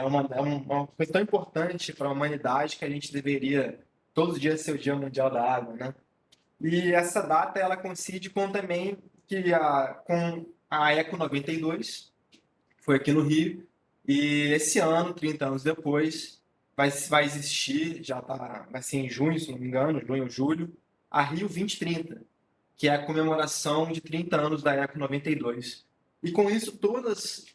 Uma coisa tão importante para a humanidade que a gente deveria todos os dias ser o Dia Mundial da Água, né? E essa data ela coincide com também com a Eco 92, foi aqui no Rio, e esse ano, 30 anos depois, vai existir, vai ser em junho, se não me engano, junho ou julho, a Rio 2030, que é a comemoração de 30 anos da Eco 92. E com isso, todas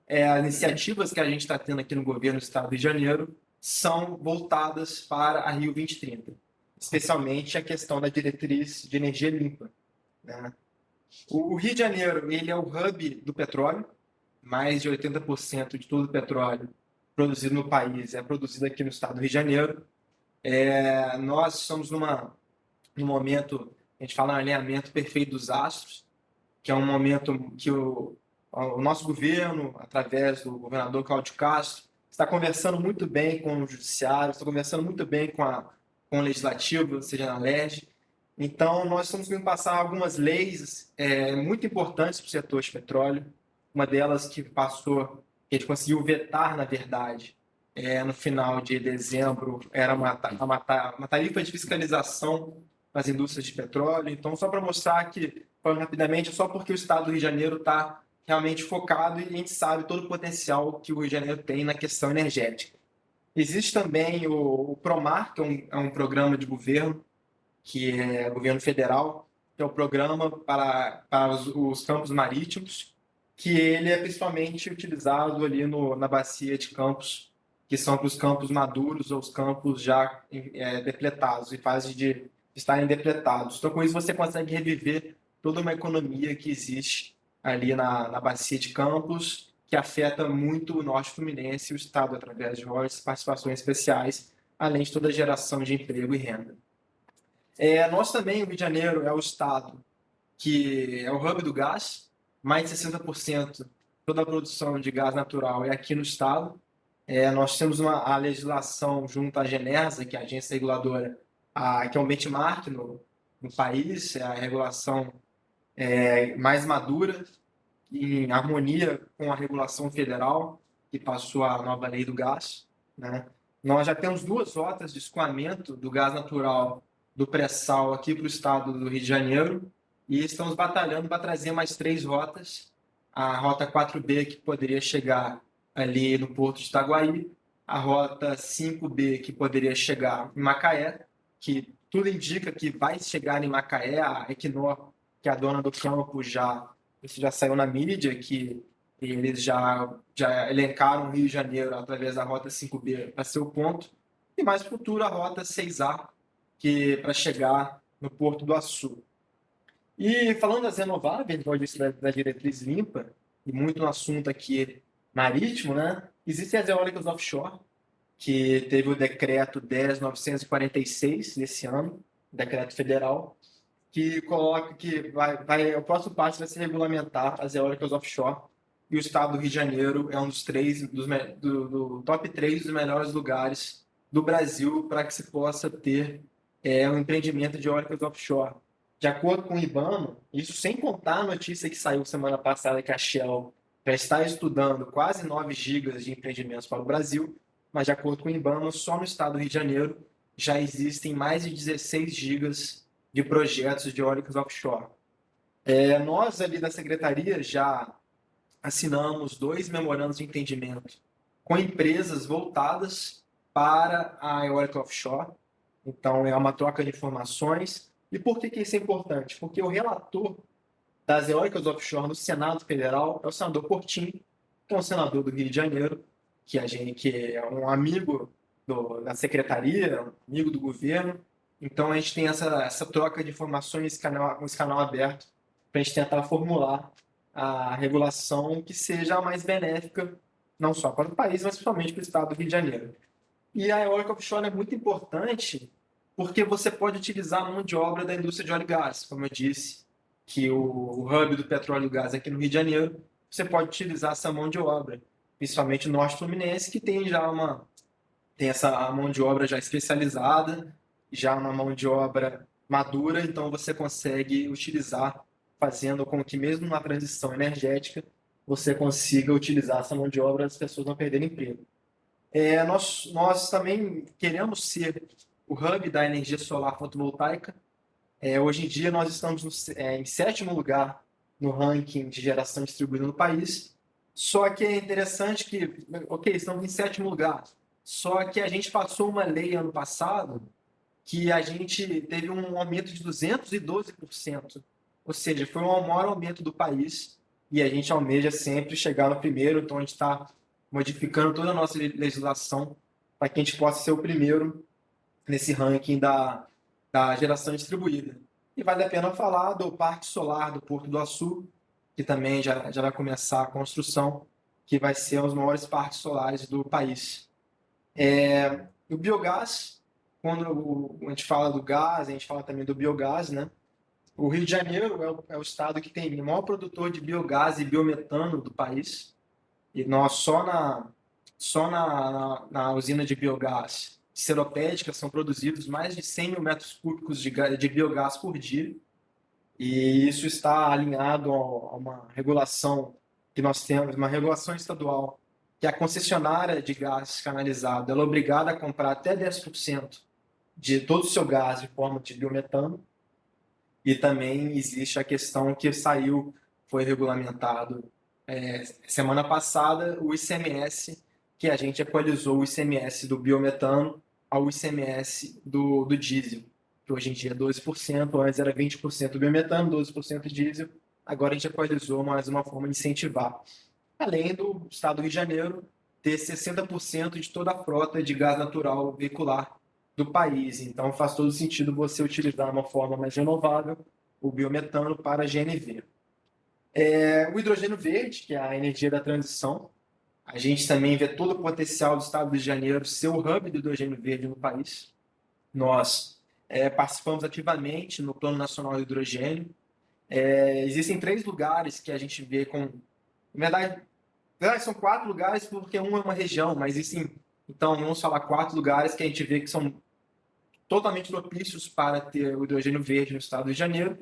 as iniciativas que a gente está tendo aqui no governo do Estado do Rio de Janeiro são voltadas para a Rio 2030, especialmente a questão da diretriz de energia limpa, né? O Rio de Janeiro ele é o hub do petróleo, mais de 80% de todo o petróleo produzido no país é produzido aqui no estado do Rio de Janeiro. Nós estamos num momento, a gente fala, um alinhamento perfeito dos astros, que é um momento que o nosso governo, através do governador Cláudio Castro, está conversando muito bem com o judiciário, está conversando muito bem com o legislativo, seja na LERJ. Então, nós estamos indo passar algumas leis muito importantes para o setor de petróleo. Uma delas que passou, que a gente conseguiu vetar, na verdade, no final de dezembro, era uma tarifa de fiscalização nas indústrias de petróleo. Então, só para mostrar que, falando rapidamente, é só porque o Estado do Rio de Janeiro está realmente focado e a gente sabe todo o potencial que o Rio de Janeiro tem na questão energética. Existe também o PROMAR, que é um programa de governo, que é governo federal, que é o programa para os campos marítimos, que ele é principalmente utilizado ali na bacia de campos, que são para os campos maduros ou os campos já depletados, em fase de estarem depletados. Então, com isso, você consegue reviver toda uma economia que existe ali na bacia de campos, que afeta muito o norte fluminense e o estado através de royalties, participações especiais, além de toda a geração de emprego e renda. Nós também, o Rio de Janeiro é o estado que é o hub do gás, mais de 60% toda a produção de gás natural é aqui no estado. Nós temos a legislação junto à Genersa, que é a agência reguladora, que é um benchmark no país, é a regulação mais madura, em harmonia com a regulação federal, que passou a nova lei do gás, né? Nós já temos 2 rotas de escoamento do gás natural do pré-sal aqui para o estado do Rio de Janeiro e estamos batalhando para trazer mais 3 rotas. A rota 4B, que poderia chegar ali no Porto de Itaguaí, a rota 5B, que poderia chegar em Macaé, que tudo indica que vai chegar em Macaé. A Equinor, que é a dona do campo, isso já saiu na mídia, que eles já elencaram o Rio de Janeiro através da rota 5B para ser o ponto, e mais futuro a rota 6A, que para chegar no Porto do Açu. E falando das renováveis, igual eu disse, da diretriz limpa, e muito no assunto aqui marítimo, né? Existem as eólicas offshore, que teve o decreto 10.946 desse ano, decreto federal, que coloca que o próximo passo vai ser regulamentar as eólicas offshore, e o estado do Rio de Janeiro é um dos do top 3 dos melhores lugares do Brasil para que se possa ter um empreendimento de eólicas offshore. De acordo com o IBAMA, isso sem contar a notícia que saiu semana passada que a Shell já está estudando quase 9 gigas de empreendimentos para o Brasil, mas de acordo com o IBAMA, só no estado do Rio de Janeiro já existem mais de 16 gigas de projetos de eólicas offshore. Nós ali da Secretaria já assinamos 2 memorandos de entendimento com empresas voltadas para a eólica offshore. Então, é uma troca de informações. E por que isso é importante? Porque o relator das eólicas offshore no Senado Federal é o senador Portinho, que é um senador do Rio de Janeiro, que é um amigo da secretaria, um amigo do governo. Então, a gente tem essa troca de informações, esse canal aberto, para a gente tentar formular a regulação que seja a mais benéfica, não só para o país, mas principalmente para o estado do Rio de Janeiro. E a eólica offshore é muito importante porque você pode utilizar a mão de obra da indústria de óleo e gás, como eu disse, que o hub do petróleo e gás aqui no Rio de Janeiro, você pode utilizar essa mão de obra, principalmente o Norte Fluminense, que tem já tem essa mão de obra já especializada, já uma mão de obra madura, então você consegue utilizar, fazendo com que mesmo na transição energética, você consiga utilizar essa mão de obra e as pessoas não perderem emprego. Nós também queremos ser o hub da energia solar fotovoltaica. Hoje em dia nós estamos em 7º lugar no ranking de geração distribuída no país, só que é interessante que, ok, estamos em 7º lugar, só que a gente passou uma lei ano passado que a gente teve um aumento de 212%, ou seja, foi o maior aumento do país e a gente almeja sempre chegar no primeiro, então a gente está modificando toda a nossa legislação para que a gente possa ser o primeiro nesse ranking da geração distribuída. E vale a pena falar do Parque Solar do Porto do Açu, que também já vai começar a construção, que vai ser um dos maiores parques solares do país. O biogás, quando a gente fala do gás, a gente fala também do biogás, né? O Rio de Janeiro é o estado que tem o maior produtor de biogás e biometano do país. E nós só na usina de biogás seropédica são produzidos mais de 100 mil metros cúbicos de biogás por dia. E isso está alinhado a uma regulação que nós temos, uma regulação estadual, que a concessionária de gás canalizado ela é obrigada a comprar até 10% de todo o seu gás de forma de biometano. E também existe a questão que foi regulamentado semana passada, o ICMS, que a gente equalizou o ICMS do biometano ao ICMS do diesel, que hoje em dia é 12%, antes era 20% biometano, 12% diesel, agora a gente equalizou mais uma forma de incentivar. Além do estado do Rio de Janeiro ter 60% de toda a frota de gás natural veicular do país. Então faz todo sentido você utilizar uma forma mais renovável, o biometano, para a GNV. O hidrogênio verde, que é a energia da transição, a gente também vê todo o potencial do estado do Rio de Janeiro ser o hub do hidrogênio verde no país. Nós participamos ativamente no Plano Nacional do Hidrogênio. Existem 3 lugares que a gente vê com... Na verdade, são 4 lugares porque um é uma região, mas existem, então, vamos falar 4 lugares que a gente vê que são totalmente propícios para ter o hidrogênio verde no estado do Rio de Janeiro,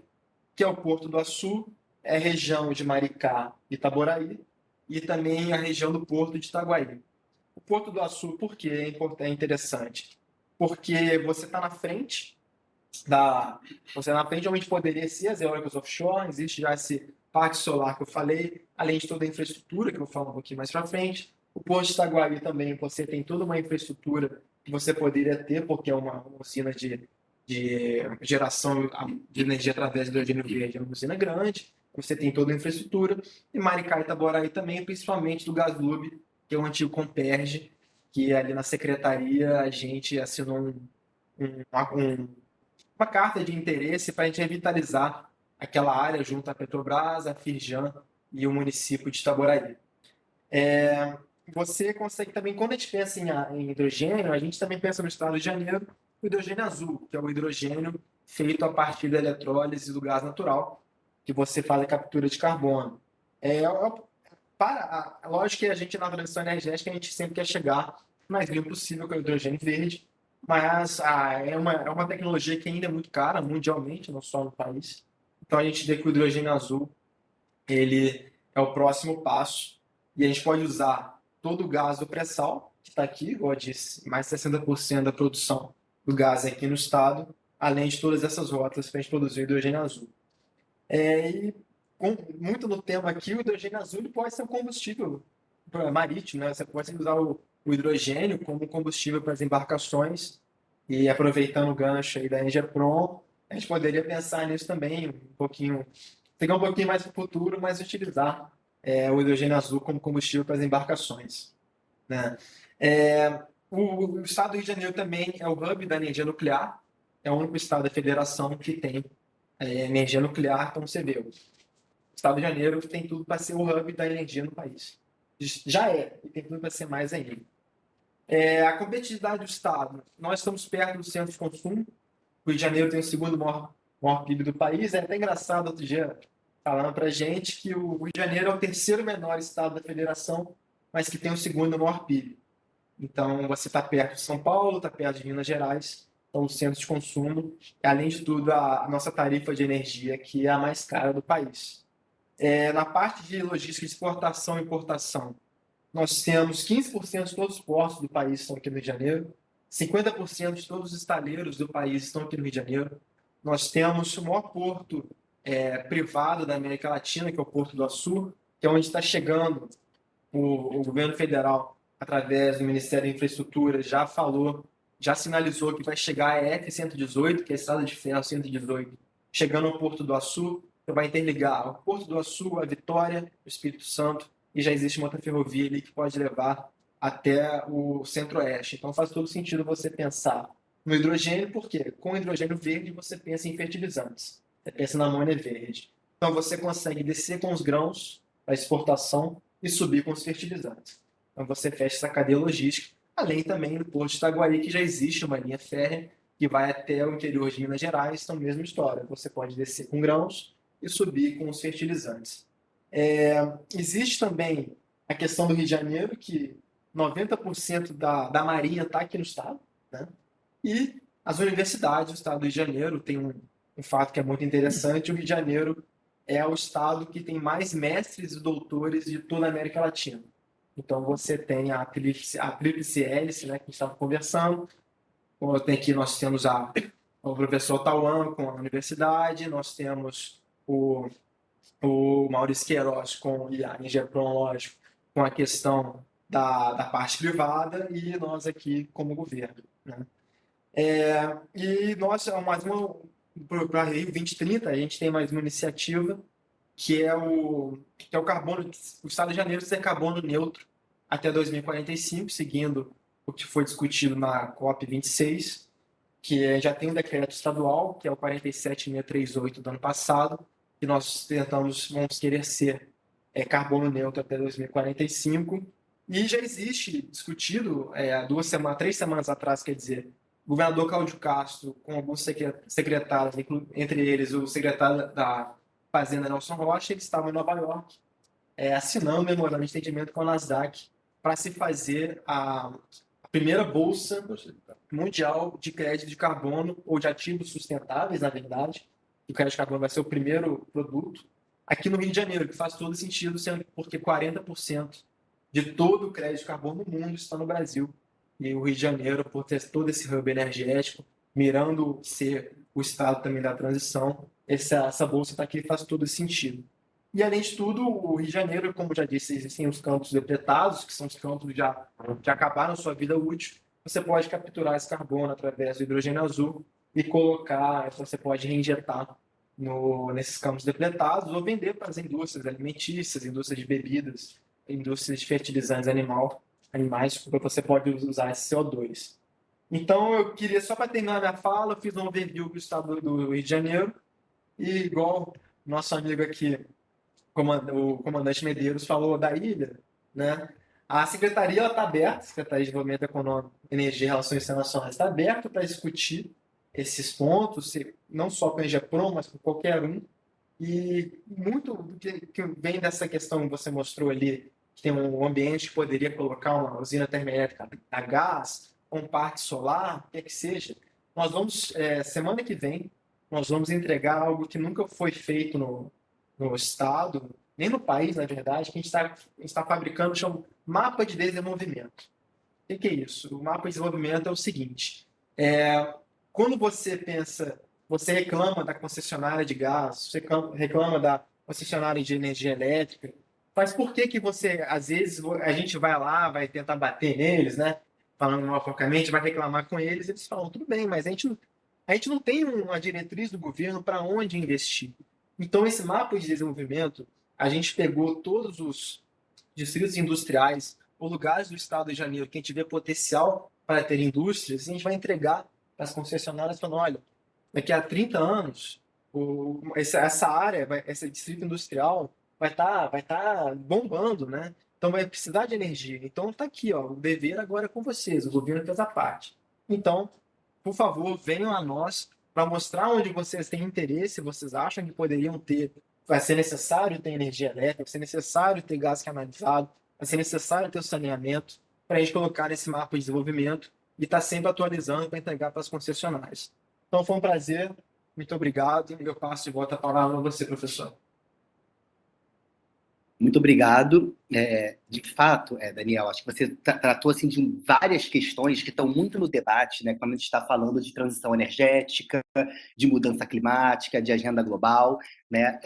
que é o Porto do Açu, a região de Maricá e Itaboraí, e também a região do Porto de Itaguaí. O Porto do Açu, por que é interessante? Porque você está na frente onde poderia ser as eólicas offshore, existe já esse parque solar que eu falei, além de toda a infraestrutura, que eu vou falar um pouquinho mais para frente. O Porto de Itaguaí também, você tem toda uma infraestrutura que você poderia ter, porque é uma usina de geração de energia através do hidrogênio verde, é uma usina grande, você tem toda a infraestrutura. E Maricá e Itaboraí também, principalmente do Gaslub, que é o antigo Comperge, que ali na secretaria a gente assinou uma carta de interesse para a gente revitalizar aquela área junto à Petrobras, a Firjan e o município de Itaboraí. Você consegue também, quando a gente pensa em hidrogênio, a gente também pensa no estado do Rio de Janeiro, o hidrogênio azul, que é o hidrogênio feito a partir da eletrólise do gás natural, que você faz a captura de carbono. Lógico que a gente, na transição energética, a gente sempre quer chegar o mais limpo possível com o hidrogênio verde, mas é uma tecnologia que ainda é muito cara mundialmente, não só no país. Então a gente vê que o hidrogênio azul ele é o próximo passo, e a gente pode usar todo o gás do pré-sal, que está aqui, igual eu disse, mais de 60% da produção do gás aqui no estado, além de todas essas rotas para a gente produzir o hidrogênio azul. E muito no tema aqui, o hidrogênio azul pode ser um combustível marítimo, né? Você pode usar o o hidrogênio como combustível para as embarcações, e aproveitando o gancho aí da Engeprom, a gente poderia pensar nisso também, um pouquinho, pegar um pouquinho mais para o futuro, mas utilizar o hidrogênio azul como combustível para as embarcações, né? O estado do Rio de Janeiro também é o hub da energia nuclear, é o único estado da federação que tem energia nuclear, então você vê, o estado de Janeiro tem tudo para ser o hub da energia no país. Já é, e tem tudo para ser mais ainda. A competitividade do estado, nós estamos perto do centro de consumo, o Rio de Janeiro tem o segundo maior PIB do país, é até engraçado outro dia falando para a gente que o Rio de Janeiro é o terceiro menor estado da federação, mas que tem o segundo maior PIB. Então, você está perto de São Paulo, está perto de Minas Gerais, então o centro de consumo, e além de tudo, a nossa tarifa de energia, que é a mais cara do país. Na parte de logística de exportação e importação, nós temos 15% de todos os portos do país estão aqui no Rio de Janeiro, 50% de todos os estaleiros do país estão aqui no Rio de Janeiro. Nós temos o maior porto privado da América Latina, que é o Porto do Açu, que é onde está chegando o governo federal, através do Ministério da Infraestrutura, já sinalizou que vai chegar a F-118, que é a Estrada de Ferro 118, chegando ao Porto do Açu, que vai interligar o Porto do Açu, a Vitória, o Espírito Santo, e já existe uma outra ferrovia ali que pode levar até o Centro-Oeste. Então faz todo sentido você pensar no hidrogênio, porque com hidrogênio verde você pensa em fertilizantes, você pensa na amônia verde. Então você consegue descer com os grãos para exportação e subir com os fertilizantes. Então você fecha essa cadeia logística, além também do Porto de Itaguaí, que já existe uma linha férrea que vai até o interior de Minas Gerais, então mesma história, você pode descer com grãos e subir com os fertilizantes. Existe também a questão do Rio de Janeiro, que 90% da Marinha está aqui no estado, né? E as universidades do estado do Rio de Janeiro tem um fato que é muito interessante: o Rio de Janeiro é o estado que tem mais mestres e doutores de toda a América Latina. Então você tem a tríplice hélice, né, que a gente estava conversando. Nós temos o professor Tauan com a universidade, nós temos o Maurício Queiroz e a Engeprom, lógico, com a questão da parte privada, e nós aqui como governo, né? E nós, para Rio 2030, a gente tem mais uma iniciativa que é o carbono. O Estado de Janeiro ser carbono neutro até 2045, seguindo o que foi discutido na COP26, que já tem um decreto estadual, que é o 47638 do ano passado, que nós vamos querer ser carbono neutro até 2045, e já existe discutido, 3 semanas atrás, quer dizer, o governador Cláudio Castro, com alguns secretários, entre eles o secretário da Fazenda Nelson Rocha, eles estavam em Nova York, assinando um memorando de entendimento com a Nasdaq para se fazer a primeira bolsa mundial de crédito de carbono, ou de ativos sustentáveis, na verdade. O crédito de carbono vai ser o primeiro produto aqui no Rio de Janeiro, que faz todo sentido, porque 40% de todo o crédito de carbono no mundo está no Brasil. E o Rio de Janeiro, por ter todo esse hub energético, mirando ser o estado também da transição, essa bolsa está aqui, faz todo sentido. E, além de tudo, o Rio de Janeiro, como já disse, existem os campos depletados, que são os campos que já acabaram sua vida útil. Você pode capturar esse carbono através do hidrogênio azul e colocar, então você pode reinjetar nesses campos depletados ou vender para as indústrias alimentícias, indústrias de bebidas, indústrias de fertilizantes animais, porque você pode usar esse CO2. Então, eu queria, só para terminar minha fala, eu fiz um overview do estado do Rio de Janeiro, e igual nosso amigo aqui, o comandante Medeiros, falou da ilha, né? A secretaria está aberta, a Secretaria de Desenvolvimento Econômico, Energia e Relações Internacionais está aberta para discutir esses pontos, não só com a Engeprom, mas com qualquer um. E muito do que vem dessa questão que você mostrou ali, que tem um ambiente que poderia colocar uma usina termoelétrica a gás, um parque solar, o que é que seja. Nós vamos, semana que vem, nós vamos entregar algo que nunca foi feito no estado, nem no país, na verdade, que a gente está fabricando, chama mapa de desenvolvimento. O que é isso? O mapa de desenvolvimento é o seguinte: quando você pensa, você reclama da concessionária de gás, você reclama da concessionária de energia elétrica, Mas por que que você, às vezes, a gente vai lá, vai tentar bater neles, né? Falando mal porcamente, vai reclamar com eles, eles falam, tudo bem, mas a gente não tem uma diretriz do governo para onde investir. Então, esse mapa de desenvolvimento, a gente pegou todos os distritos industriais ou lugares do estado de Janeiro que a gente vê potencial para ter indústrias, e a gente vai entregar para as concessionárias falando, olha, daqui a 30 anos, essa área, esse distrito industrial vai tá bombando, né? Então vai precisar de energia. Então tá aqui, ó, o dever agora é com vocês, o governo fez a parte. Então, por favor, venham a nós para mostrar onde vocês têm interesse, vocês acham que poderiam ter, vai ser necessário ter energia elétrica, vai ser necessário ter gás canalizado, vai ser necessário ter o saneamento, para a gente colocar esse mapa de desenvolvimento e estar sempre atualizando para entregar para as concessionárias. Então foi um prazer, muito obrigado, e eu passo de volta a palavra a você, professor. Muito obrigado. De fato, Daniel, acho que você tratou assim, de várias questões que estão muito no debate, né, quando a gente está falando de transição energética, de mudança climática, de agenda global, né,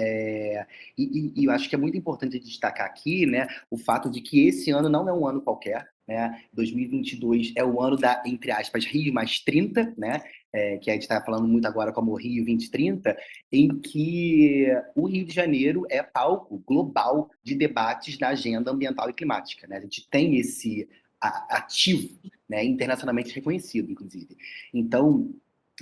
e eu acho que é muito importante destacar aqui, né, o fato de que esse ano não é um ano qualquer, né, 2022 é o ano da, entre aspas, Rio mais 30, né, que a gente está falando muito agora como Rio 2030, em que o Rio de Janeiro é palco global de debates na agenda ambiental e climática, né? A gente tem esse ativo, né, internacionalmente reconhecido, inclusive. Então,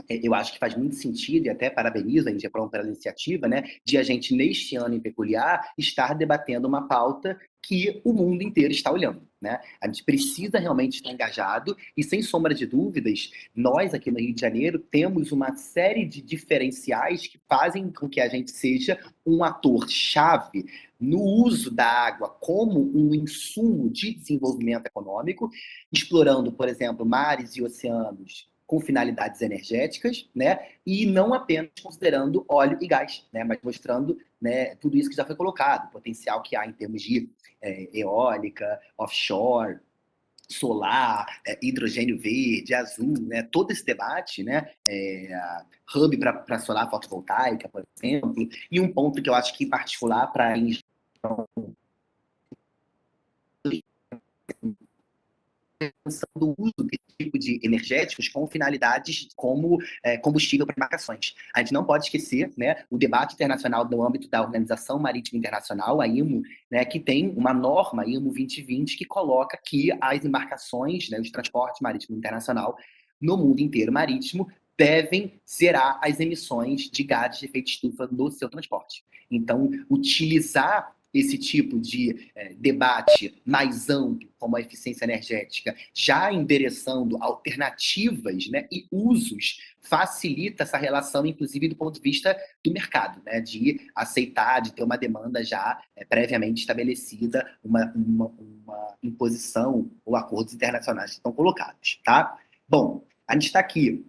eu acho que faz muito sentido, e até parabenizo a Indepron pela iniciativa, né, de a gente, neste ano em peculiar, estar debatendo uma pauta que o mundo inteiro está olhando, né? A gente precisa realmente estar engajado e, sem sombra de dúvidas, nós aqui no Rio de Janeiro temos uma série de diferenciais que fazem com que a gente seja um ator-chave no uso da água como um insumo de desenvolvimento econômico, explorando, por exemplo, mares e oceanos com finalidades energéticas, né? E não apenas considerando óleo e gás, né? Mas mostrando, né, tudo isso que já foi colocado, o potencial que há em termos de eólica, offshore, solar, hidrogênio verde, azul, né? Todo esse debate, né? Hub para solar fotovoltaica, por exemplo, e um ponto que eu acho que em particular para do uso desse tipo de energéticos com finalidades como combustível para embarcações. A gente não pode esquecer, né, o debate internacional no âmbito da Organização Marítima Internacional, a IMO, né, que tem uma norma, IMO 2020, que coloca que as embarcações, né, os transportes marítimos internacional no mundo inteiro marítimo devem zerar as emissões de gases de efeito estufa no seu transporte. Então, utilizar esse tipo de debate mais amplo, como a eficiência energética, já endereçando alternativas, né, e usos, facilita essa relação, inclusive do ponto de vista do mercado, né, de aceitar, de ter uma demanda já previamente estabelecida, uma imposição ou acordos internacionais que estão colocados. Tá? Bom, a gente está aqui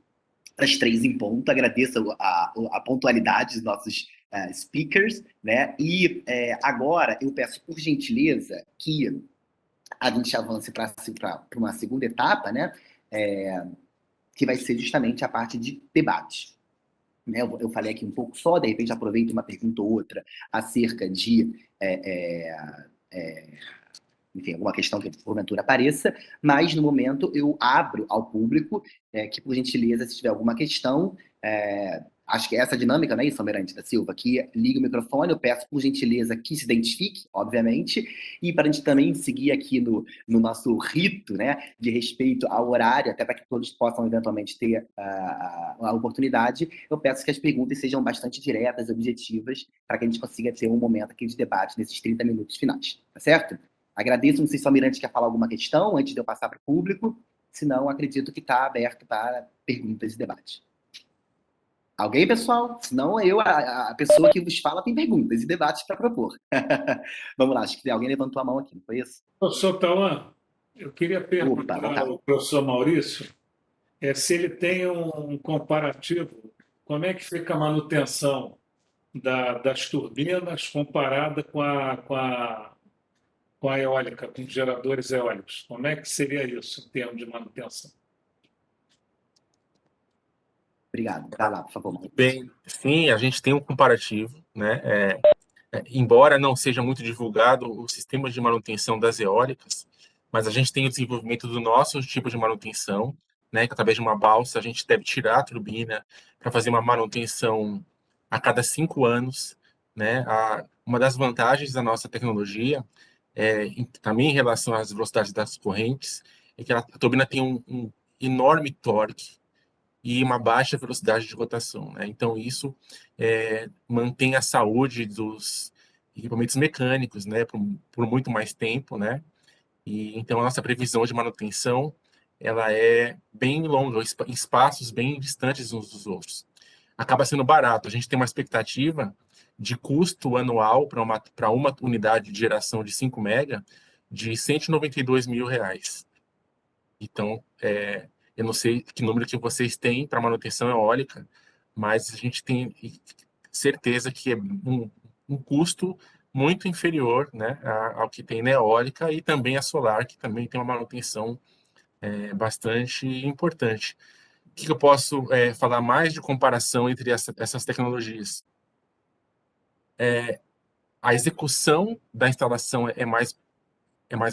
para as 3 em ponto, agradeço a pontualidade dos nossos speakers, né? E agora eu peço, por gentileza, que a gente avance para uma segunda etapa, né? Que vai ser justamente a parte de debate. Né? Eu falei aqui um pouco só, de repente aproveito uma pergunta ou outra acerca de enfim, alguma questão que porventura apareça, mas no momento eu abro ao público que, por gentileza, se tiver alguma questão, acho que é essa dinâmica, não é isso, Almirante da Silva? Que liga o microfone, eu peço, por gentileza, que se identifique, obviamente, e para a gente também seguir aqui no nosso rito, né, de respeito ao horário, até para que todos possam eventualmente ter a oportunidade, eu peço que as perguntas sejam bastante diretas, objetivas, para que a gente consiga ter um momento aqui de debate nesses 30 minutos finais, tá certo? Agradeço, não sei se o Almirante quer falar alguma questão antes de eu passar para o público, senão acredito que está aberto para perguntas e debate. Alguém, pessoal? Senão eu, a pessoa que vos fala, tem perguntas e debates para propor. Vamos lá, acho que alguém levantou a mão aqui, não foi isso? Professor Tauan, eu queria perguntar ao professor Maurício se ele tem um comparativo, como é que fica a manutenção das turbinas comparada com a eólica, com geradores eólicos. Como é que seria isso em termos de manutenção? Obrigado. Vai lá, por favor. Bem, sim, a gente tem um comparativo, né? embora não seja muito divulgado o sistema de manutenção das eólicas, mas a gente tem o desenvolvimento do nosso tipo de manutenção, né, que através de uma balsa a gente deve tirar a turbina para fazer uma manutenção a cada 5 anos, né? Uma das vantagens da nossa tecnologia, também em relação às velocidades das correntes, é que a turbina tem um enorme torque e uma baixa velocidade de rotação, né? Então, isso mantém a saúde dos equipamentos mecânicos, né, por muito mais tempo, né? E então a nossa previsão de manutenção ela é bem longa, em espaços bem distantes uns dos outros. Acaba sendo barato. A gente tem uma expectativa de custo anual para uma unidade de geração de 5 mega de R$ 192 mil. Então, eu não sei que número que vocês têm para manutenção eólica, mas a gente tem certeza que é um custo muito inferior, né, ao que tem na eólica e também a solar, que também tem uma manutenção bastante importante. O que eu posso falar mais de comparação entre essas tecnologias? A execução da instalação é mais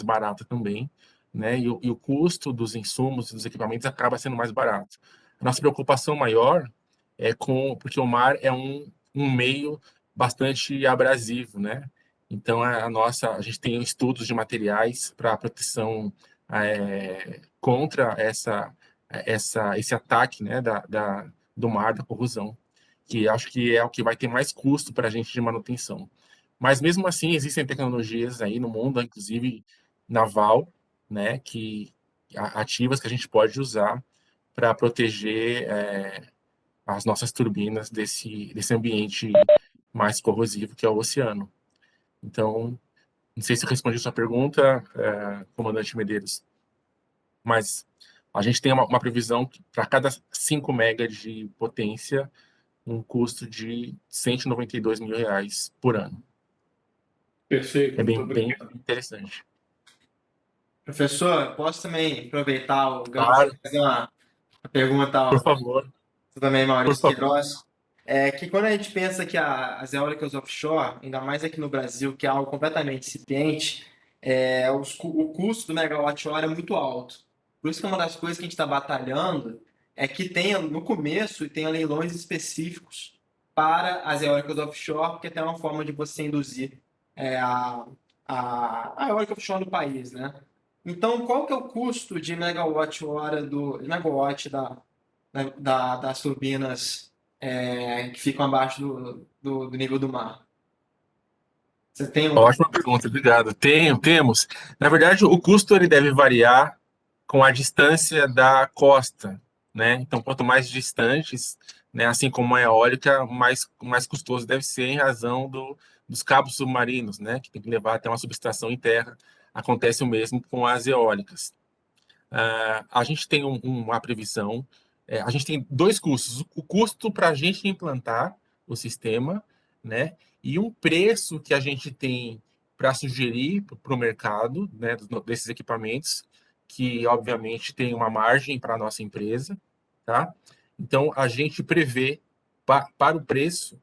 barata também, né? E o custo dos insumos e dos equipamentos acaba sendo mais barato. A nossa preocupação maior porque o mar é um meio bastante abrasivo, né? Então a gente tem estudos de materiais para proteção contra esse ataque, né, do mar, da corrosão, que acho que é o que vai ter mais custo para a gente de manutenção. Mas mesmo assim existem tecnologias aí no mundo, inclusive naval, né, ativas que a gente pode usar para proteger as nossas turbinas desse ambiente mais corrosivo que é o oceano. Então, não sei se eu respondi a sua pergunta, comandante Medeiros, mas a gente tem uma previsão para cada 5 mega de potência, um custo de R$ 192 mil por ano. Perfeito, É muito bem obrigado. interessante. Professor, posso também aproveitar o gancho Claro, e fazer uma pergunta por ao favor, também por Maurício favor. Queiroz? É que quando a gente pensa que as eólicas offshore, ainda mais aqui no Brasil, que é algo completamente incipiente, o custo do megawatt-hora é muito alto. Por isso que uma das coisas que a gente está batalhando é que tenha, no começo, tenha leilões específicos para as eólicas offshore, porque tem uma forma de você induzir é, a, a eólica offshore no país, né? Então, qual que é o custo de megawatt-hora megawatt das turbinas que ficam abaixo do nível do mar? Você tem um. Ótima pergunta, obrigado. Temos. Na verdade, o custo ele deve variar com a distância da costa, né? Então, quanto mais distantes, né, assim como a eólica, mais custoso deve ser em razão dos cabos submarinos, né? Que tem que levar até uma subestação em terra. Acontece o mesmo com as eólicas. A gente tem uma previsão, a gente tem dois custos. O custo para a gente implantar o sistema, né? E um preço que a gente tem para sugerir para o mercado, né, desses equipamentos, que obviamente tem uma margem para a nossa empresa, tá? Então, a gente prevê para o preço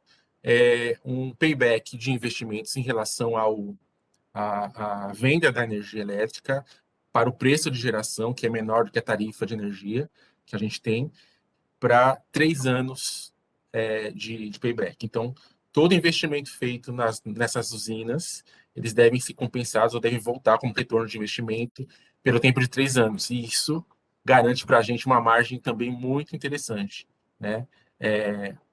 um payback de investimentos em relação à venda da energia elétrica para o preço de geração, que é menor do que a tarifa de energia que a gente tem, para 3 anos de payback. Então, todo investimento feito nessas usinas, eles devem ser compensados ou devem voltar como retorno de investimento pelo tempo de 3 anos. E isso garante para a gente uma margem também muito interessante, né?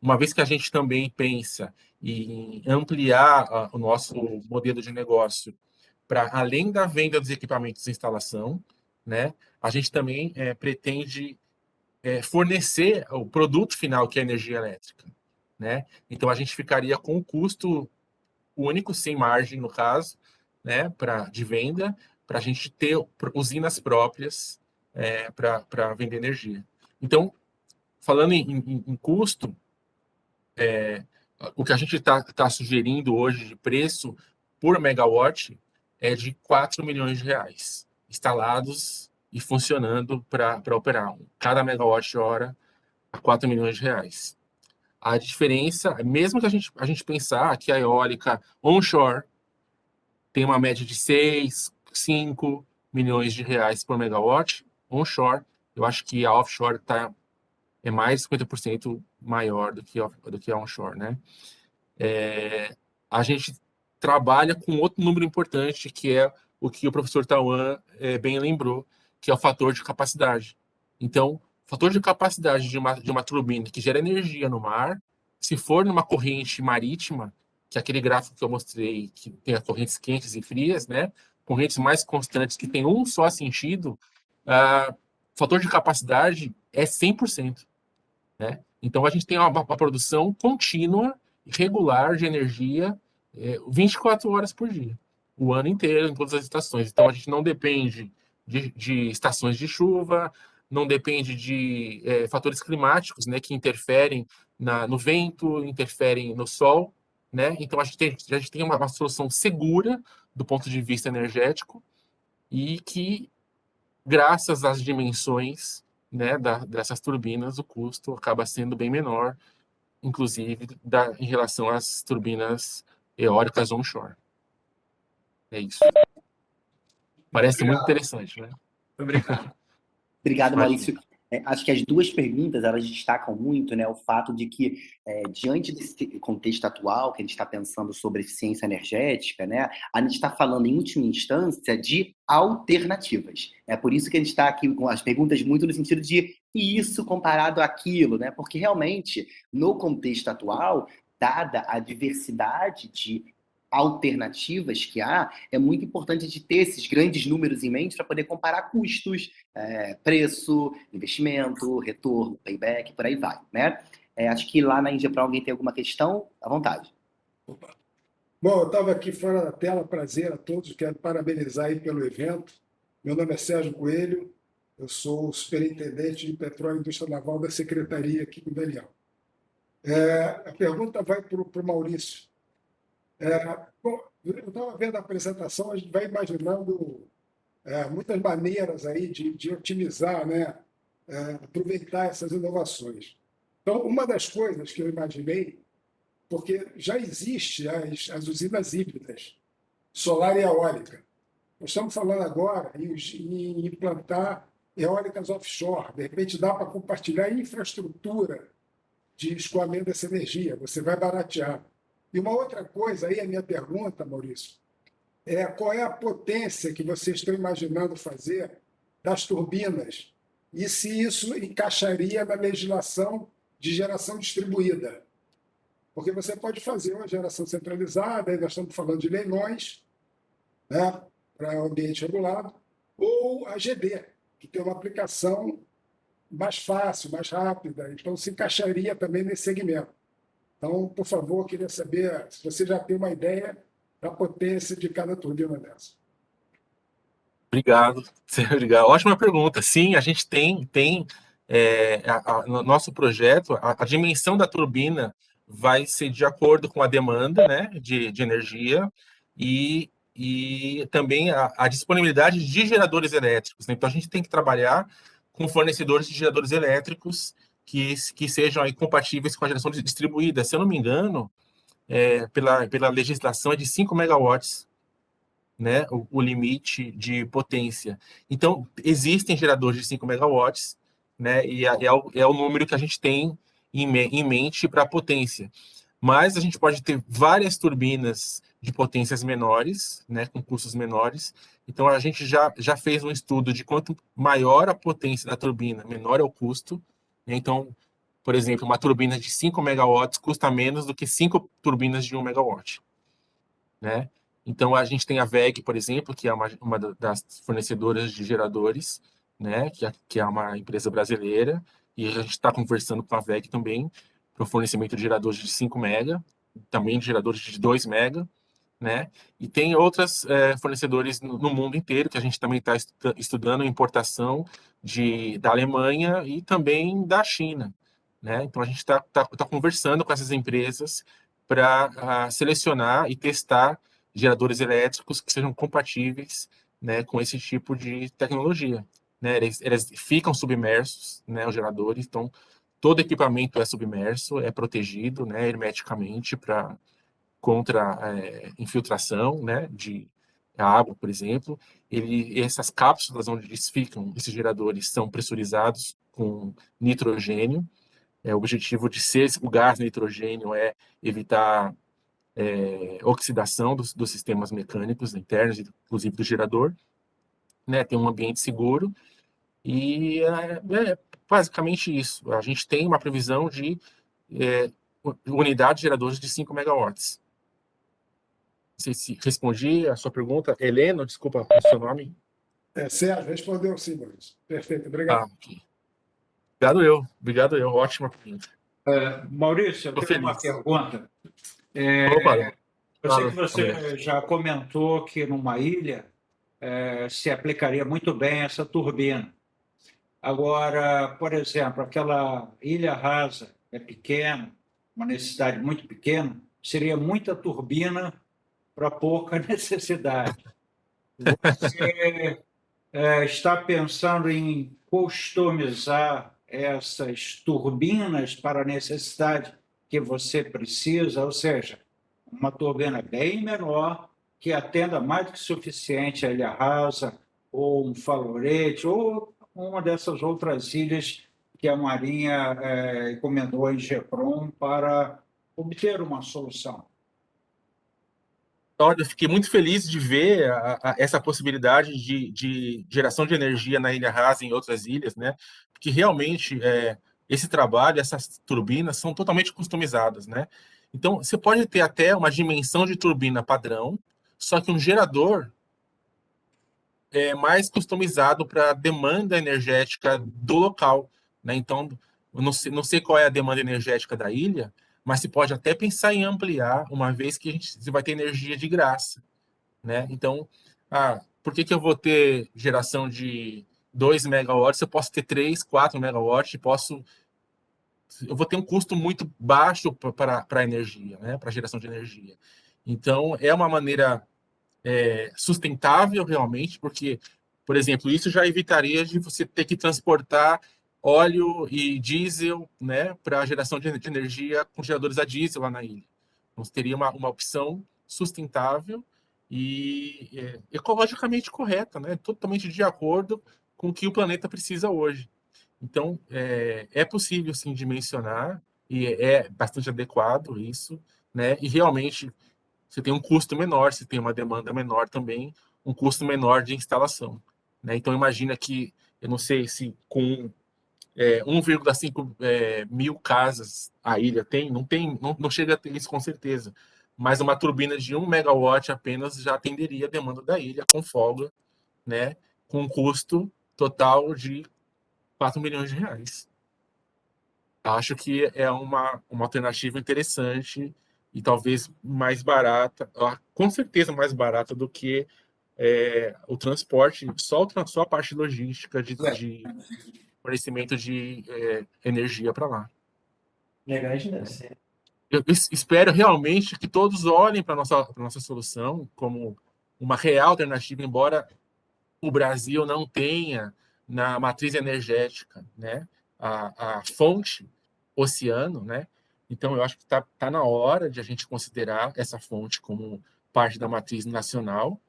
Uma vez que a gente também pensa em ampliar o nosso modelo de negócio para além da venda dos equipamentos de instalação, né? A gente também pretende fornecer o produto final, que é a energia elétrica, né? Então a gente ficaria com o custo único, sem margem no caso, né? De venda, para a gente ter usinas próprias para vender energia. Então, falando em custo, o que a gente está sugerindo hoje de preço por megawatt é de R$ 4 milhões instalados e funcionando para operar. Cada megawatt-hora a R$ 4 milhões. A diferença, mesmo que a gente pensar que a eólica onshore tem uma média de 6, 5 milhões de reais por megawatt, onshore, eu acho que a offshore é mais de 50% maior do que a onshore, né? A gente trabalha com outro número importante, que é o que o professor Tawan bem lembrou, que é o fator de capacidade. Então, o fator de capacidade de uma turbina que gera energia no mar, se for numa corrente marítima, que é aquele gráfico que eu mostrei, que tem as correntes quentes e frias, né? Correntes mais constantes que tem um só sentido, o fator de capacidade é 100%. Né? Então, a gente tem uma produção contínua, regular de energia 24 horas por dia, o ano inteiro, em todas as estações. Então, a gente não depende de estações de chuva, não depende de fatores climáticos, né, que interferem no vento, interferem no sol. Né? Então, a gente tem uma solução segura do ponto de vista energético e que, graças às dimensões, né, dessas turbinas, o custo acaba sendo bem menor, inclusive em relação às turbinas eólicas onshore. É isso. Parece muito Obrigado. interessante, né? Obrigado. Obrigado, Imagina. Maurício. Acho que as duas perguntas, elas destacam muito, né, o fato de que, diante desse contexto atual, que a gente está pensando sobre eficiência energética, né, a gente está falando, em última instância, de alternativas. É por isso que a gente está aqui com as perguntas muito no sentido de isso comparado àquilo, né, porque realmente, no contexto atual, dada a diversidade de alternativas que há, é muito importante de ter esses grandes números em mente para poder comparar custos, preço, investimento, retorno, payback, por aí vai, né? Acho que lá na Índia, para alguém ter alguma questão, à vontade. Opa. Bom, eu estava aqui fora da tela, prazer a todos, quero parabenizar aí pelo evento. Meu nome é Sérgio Coelho, eu sou superintendente de Petróleo e Indústria Naval da Secretaria aqui com o Daniel. A pergunta vai para o Maurício. Bom, eu estava vendo a apresentação, a gente vai imaginando muitas maneiras aí de otimizar, né, aproveitar essas inovações. Então, uma das coisas que eu imaginei, porque já existe as usinas híbridas, solar e eólica. Nós estamos falando agora em implantar eólicas offshore. De repente, dá para compartilhar a infraestrutura de escoamento dessa energia. Você vai baratear. E uma outra coisa, aí a minha pergunta, Maurício, qual é a potência que vocês estão imaginando fazer das turbinas e se isso encaixaria na legislação de geração distribuída. Porque você pode fazer uma geração centralizada, aí nós estamos falando de leilões, né, para o ambiente regulado, ou a GD, que tem uma aplicação mais fácil, mais rápida, então se encaixaria também nesse segmento. Então, por favor, queria saber se você já tem uma ideia da potência de cada turbina dessa. Obrigado. Obrigado. Ótima pergunta. Sim, a gente tem no nosso projeto, a dimensão da turbina vai ser de acordo com a demanda, né, de energia e também a disponibilidade de geradores elétricos, né? Então, a gente tem que trabalhar com fornecedores de geradores elétricos que sejam aí compatíveis com a geração distribuída. Se eu não me engano, pela legislação é de 5 megawatts, né, o limite de potência. Então, existem geradores de 5 megawatts, né, e é o número que a gente tem em mente para a potência. Mas a gente pode ter várias turbinas de potências menores, né, com custos menores. Então, a gente já fez um estudo de quanto maior a potência da turbina, menor é o custo. Né? Então, por exemplo, uma turbina de 5 megawatts custa menos do que 5 turbinas de 1 megawatt. Né? Então, a gente tem a WEG, por exemplo, que é uma das fornecedoras de geradores, né? Que é uma empresa brasileira, e a gente está conversando com a WEG também para o fornecimento de geradores de 5 mega, também de geradores de 2 mega, né? E tem outras fornecedores no mundo inteiro que a gente também está estudando importação da Alemanha e também da China, né? Então, a gente está conversando com essas empresas para selecionar e testar geradores elétricos que sejam compatíveis, né, com esse tipo de tecnologia. Né? Eles ficam submersos, né, os geradores, então todo equipamento é submerso, é protegido, né, hermeticamente contra infiltração, né, de água, por exemplo. Essas cápsulas onde eles ficam, esses geradores, são pressurizados com nitrogênio. O objetivo de ser o gás nitrogênio é evitar oxidação dos sistemas mecânicos internos, inclusive do gerador, né, ter um ambiente seguro. E basicamente isso. A gente tem uma previsão de unidade de geradores de 5 megawatts. Não sei se respondi a sua pergunta. Helena, desculpa o seu nome. Sérgio, respondeu sim, Maurício. Perfeito, obrigado. Ok. Obrigado eu. Ótima pergunta. Maurício, eu Tô tenho uma feliz. pergunta. Opa, Eu sei que claro, você já comentou que numa ilha se aplicaria muito bem essa turbina. Agora, por exemplo, aquela ilha rasa é pequena, uma necessidade muito pequena, seria muita turbina para pouca necessidade. Você está pensando em customizar essas turbinas para a necessidade que você precisa, ou seja, uma turbina bem menor que atenda mais do que suficiente a Ilha Rasa, ou um Falorete, ou uma dessas outras ilhas que a Marinha encomendou em GEPROM para obter uma solução. Olha, eu fiquei muito feliz de ver essa possibilidade de geração de energia na Ilha Rasa e em outras ilhas, né? Porque realmente esse trabalho, essas turbinas são totalmente customizadas, né? Então, você pode ter até uma dimensão de turbina padrão, só que um gerador é mais customizado para a demanda energética do local, né? Então, eu não sei qual é a demanda energética da ilha, mas se pode até pensar em ampliar, uma vez que você vai ter energia de graça, né? Então, por que eu vou ter geração de 2 megawatts? Eu posso ter 3, 4 megawatts, eu vou ter um custo muito baixo para a energia, né? Para a geração de energia. Então, é uma maneira sustentável realmente, porque, por exemplo, isso já evitaria de você ter que transportar óleo e diesel, né, para a geração de energia com geradores a diesel lá na ilha. Então, você teria uma opção sustentável e ecologicamente correta, né, totalmente de acordo com o que o planeta precisa hoje. Então, é possível, sim, dimensionar e é bastante adequado isso, né, e realmente você tem um custo menor, você tem uma demanda menor também, um custo menor de instalação, né? Então, imagina que, eu não sei se com 1,5 mil casas a ilha tem, não chega a ter isso com certeza, mas uma turbina de 1 megawatt apenas já atenderia a demanda da ilha com folga, né? Com um custo total de 4 milhões de reais. Acho que é uma alternativa interessante e talvez mais barata, com certeza mais barata do que o transporte, só a parte logística de fornecimento de energia para lá. Legal, deve ser. Eu espero realmente que todos olhem para a nossa solução como uma real alternativa, embora o Brasil não tenha na matriz energética, né, a fonte oceano, né? Então eu acho que tá na hora de a gente considerar essa fonte como parte da matriz nacional.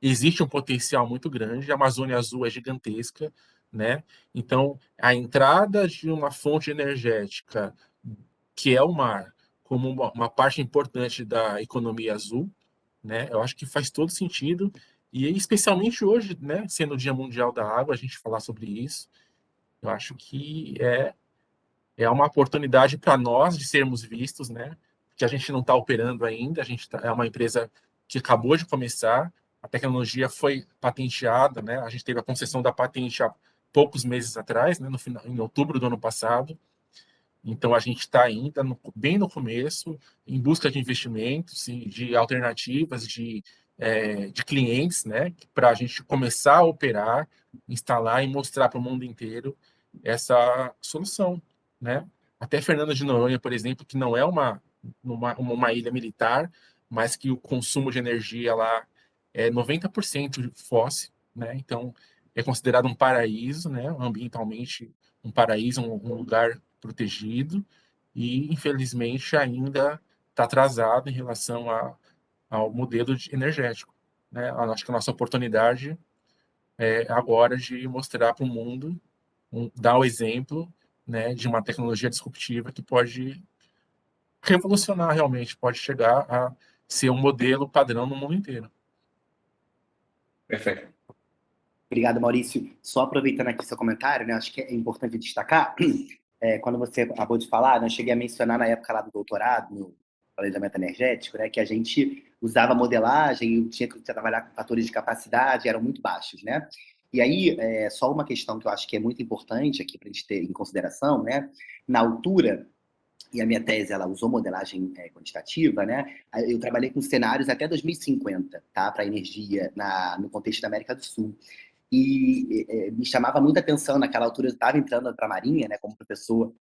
Existe um potencial muito grande, a Amazônia Azul é gigantesca, né? Então a entrada de uma fonte energética que é o mar como uma parte importante da economia azul, né? Eu acho que faz todo sentido e especialmente hoje, né, sendo o Dia Mundial da Água, a gente falar sobre isso, eu acho que é uma oportunidade para nós de sermos vistos, né? Que a gente não está operando ainda, é uma empresa que acabou de começar, a tecnologia foi patenteada, né? A gente teve a concessão da patente há poucos meses atrás, né? Em outubro do ano passado. Então a gente está ainda bem no começo, em busca de investimentos, de alternativas, de clientes, né? Para a gente começar a operar, instalar e mostrar para o mundo inteiro essa solução, né? Até Fernando de Noronha, por exemplo, que não é uma ilha militar, mas que o consumo de energia lá é 90% fóssil, né? Então é considerado um paraíso, né? Ambientalmente um paraíso, um lugar protegido e, infelizmente, ainda está atrasado em relação ao modelo energético, né? Acho que a nossa oportunidade é agora de mostrar para o mundo, dar o exemplo, né, de uma tecnologia disruptiva que pode revolucionar realmente, pode chegar a ser um modelo padrão no mundo inteiro. Perfeito. Obrigado, Maurício. Só aproveitando aqui seu comentário, né, acho que é importante destacar, quando você acabou de falar, né, eu cheguei a mencionar na época lá do doutorado, no planejamento energético, né, que a gente usava modelagem e tinha que trabalhar com fatores de capacidade, eram muito baixos, né? E aí, só uma questão que eu acho que é muito importante aqui para a gente ter em consideração, né? Na altura, e a minha tese, ela usou modelagem quantitativa, né? Eu trabalhei com cenários até 2050, tá? Para energia no contexto da América do Sul. E me chamava muita atenção, naquela altura eu estava entrando para a Marinha, né, como professor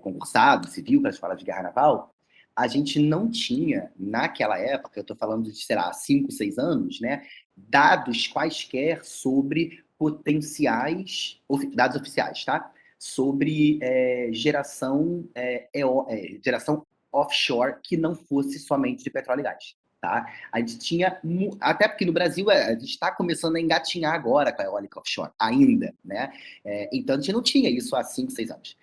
concursado, civil, para a Escola de Guerra Naval, a gente não tinha, naquela época, eu estou falando de, sei lá, 5, 6 anos, né, dados quaisquer sobre potenciais, dados oficiais, tá? Sobre geração offshore que não fosse somente de petróleo e gás. Tá? A gente tinha, até porque no Brasil a gente está começando a engatinhar agora com a eólica offshore, ainda, né? Então a gente não tinha isso há 5, 6 anos.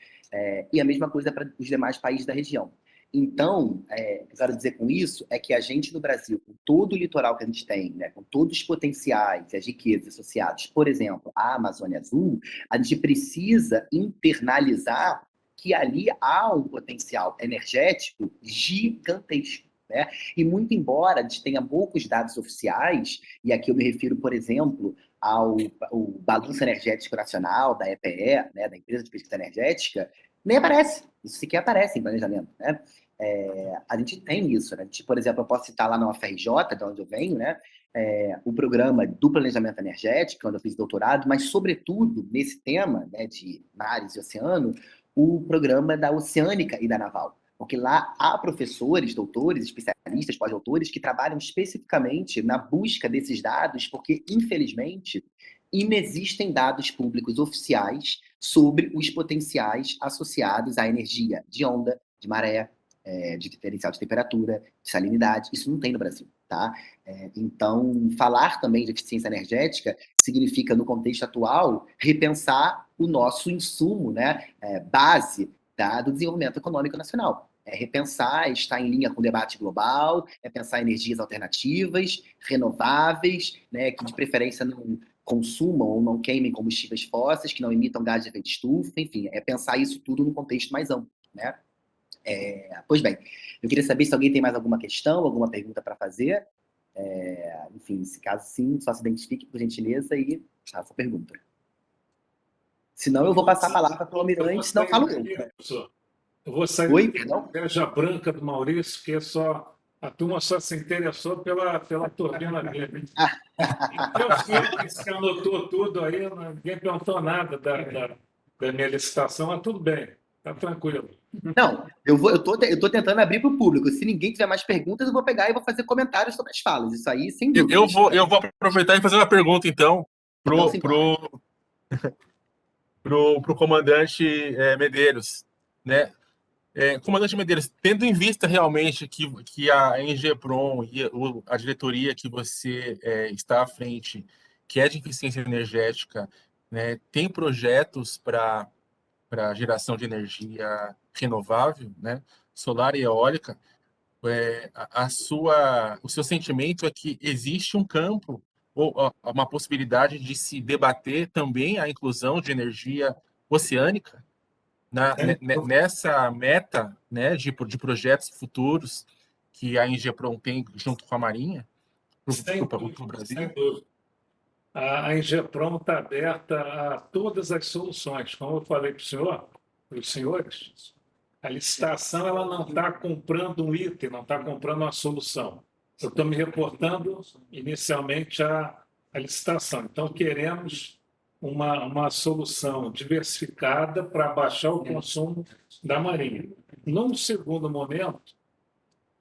E a mesma coisa para os demais países da região. Então, o que eu quero dizer com isso é que a gente no Brasil, com todo o litoral que a gente tem, né, com todos os potenciais e as riquezas associadas, por exemplo, à Amazônia Azul, a gente precisa internalizar que ali há um potencial energético gigantesco. Né? E muito embora a gente tenha poucos dados oficiais, e aqui eu me refiro, por exemplo, ao Balanço Energético Nacional, da EPE, né, da Empresa de Pesquisa Energética, nem aparece, isso sequer aparece em planejamento. Né? A gente tem isso. Né? Por exemplo, eu posso citar lá na UFRJ, de onde eu venho, né? O programa do planejamento energético, onde eu fiz doutorado, mas, sobretudo, nesse tema, né, de mares e oceano, o programa da Oceânica e da Naval. Porque lá há professores, doutores, especialistas, pós-doutores, que trabalham especificamente na busca desses dados, porque, infelizmente, inexistem dados públicos oficiais sobre os potenciais associados à energia de onda, de maré, de diferencial de temperatura, de salinidade. Isso não tem no Brasil, tá? Então, falar também de eficiência energética significa, no contexto atual, repensar o nosso insumo, né, base do desenvolvimento econômico nacional. Repensar, estar em linha com o debate global, pensar energias alternativas, renováveis, né, que de preferência não consumam ou não queimem combustíveis fósseis, que não emitam gás de efeito estufa, enfim, pensar isso tudo num contexto mais amplo, né? Pois bem, eu queria saber se alguém tem mais alguma questão, alguma pergunta para fazer. Enfim, se caso sim, só se identifique, por gentileza, e faça a pergunta. Senão eu vou passar a palavra para o Almirante, senão eu falo eu. Eu vou sair Oi, da estratégia branca do Maurício, que a turma só se interessou pela turbina dele. Eu Félix, que anotou tudo aí, ninguém perguntou nada da minha licitação, mas tudo bem, está tranquilo. Não, eu tô tentando abrir para o público. Se ninguém tiver mais perguntas, eu vou pegar e vou fazer comentários sobre as falas. Isso aí, sem dúvida. Eu vou aproveitar e fazer uma pergunta, então, pro comandante Medeiros, né? Comandante Medeiros, tendo em vista realmente que a Engeprom e a diretoria que você está à frente, que é de eficiência energética, né, tem projetos para geração de energia renovável, né, solar e eólica, o seu sentimento é que existe um campo ou uma possibilidade de se debater também a inclusão de energia oceânica nessa meta, né, de projetos futuros que a Engeprom tem junto com a Marinha para o Brasil? Sem dúvida. A Engeprom está aberta a todas as soluções. Como eu falei para os senhores, a licitação ela não está comprando um item, não está comprando uma solução. Eu estou me reportando inicialmente à licitação. Então, queremos uma solução diversificada para baixar o consumo da Marinha. Num segundo momento,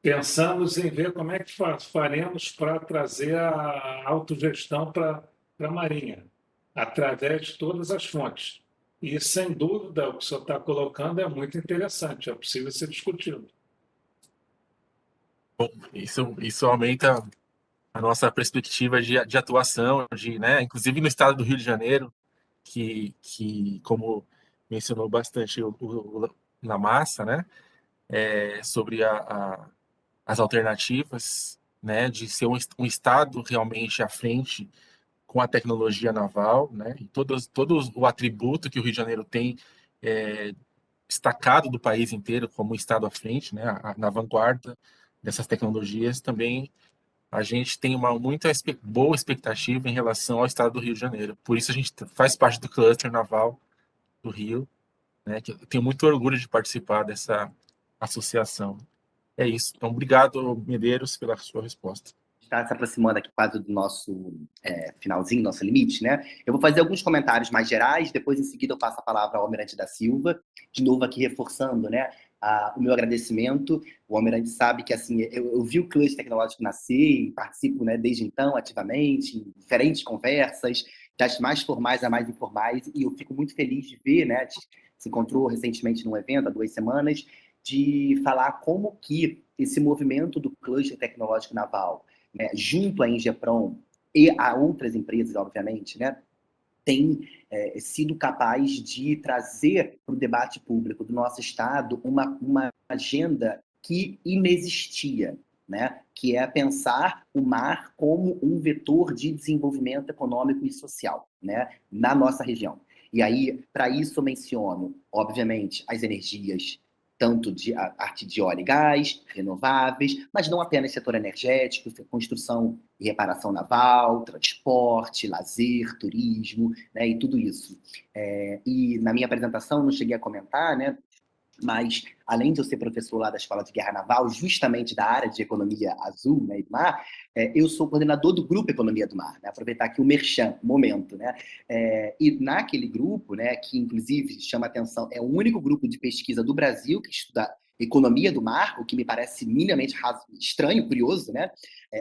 pensamos em ver como é que faremos para trazer a autogestão para a Marinha, através de todas as fontes. E, sem dúvida, o que o senhor está colocando é muito interessante, é possível ser discutido. Bom, isso aumenta a nossa perspectiva de atuação, né, inclusive no estado do Rio de Janeiro, que como mencionou bastante na massa, né, sobre as alternativas, né, de ser um estado realmente à frente com a tecnologia naval, né, e todo o atributo que o Rio de Janeiro tem destacado do país inteiro como um estado à frente, né, na vanguarda dessas tecnologias. Também a gente tem uma boa expectativa em relação ao estado do Rio de Janeiro. Por isso a gente faz parte do cluster naval do Rio, né, que eu tenho muito orgulho de participar dessa associação. É isso. Então, obrigado, Medeiros, pela sua resposta. Está se aproximando aqui quase do nosso finalzinho, nosso limite, né? Eu vou fazer alguns comentários mais gerais, depois em seguida eu passo a palavra ao Almirante da Silva, de novo aqui reforçando, né, o meu agradecimento. O Almirante sabe que assim eu vi o cluster tecnológico nascer e participo, né, desde então ativamente em diferentes conversas, das mais formais a mais informais, e eu fico muito feliz de ver, né, se encontrou recentemente num evento há 2 semanas, de falar como que esse movimento do cluster tecnológico naval, né, junto à Ingeprom e a outras empresas, obviamente, né, tem sido capaz de trazer para o debate público do nosso Estado uma agenda que inexistia, né, que é pensar o mar como um vetor de desenvolvimento econômico e social, né, na nossa região. E aí, para isso, eu menciono, obviamente, as energias tanto de a parte de óleo e gás, renováveis, mas não apenas setor energético, construção e reparação naval, transporte, lazer, turismo, né, e tudo isso. E na minha apresentação não cheguei a comentar, né, mas além de eu ser professor lá da Escola de Guerra Naval, justamente da área de Economia Azul, né, e do Mar, eu sou coordenador do Grupo Economia do Mar, né, aproveitar aqui o merchan, o momento, né, e naquele grupo, né, que inclusive chama atenção, é o único grupo de pesquisa do Brasil que estuda economia do mar, o que me parece minimamente estranho, curioso, né?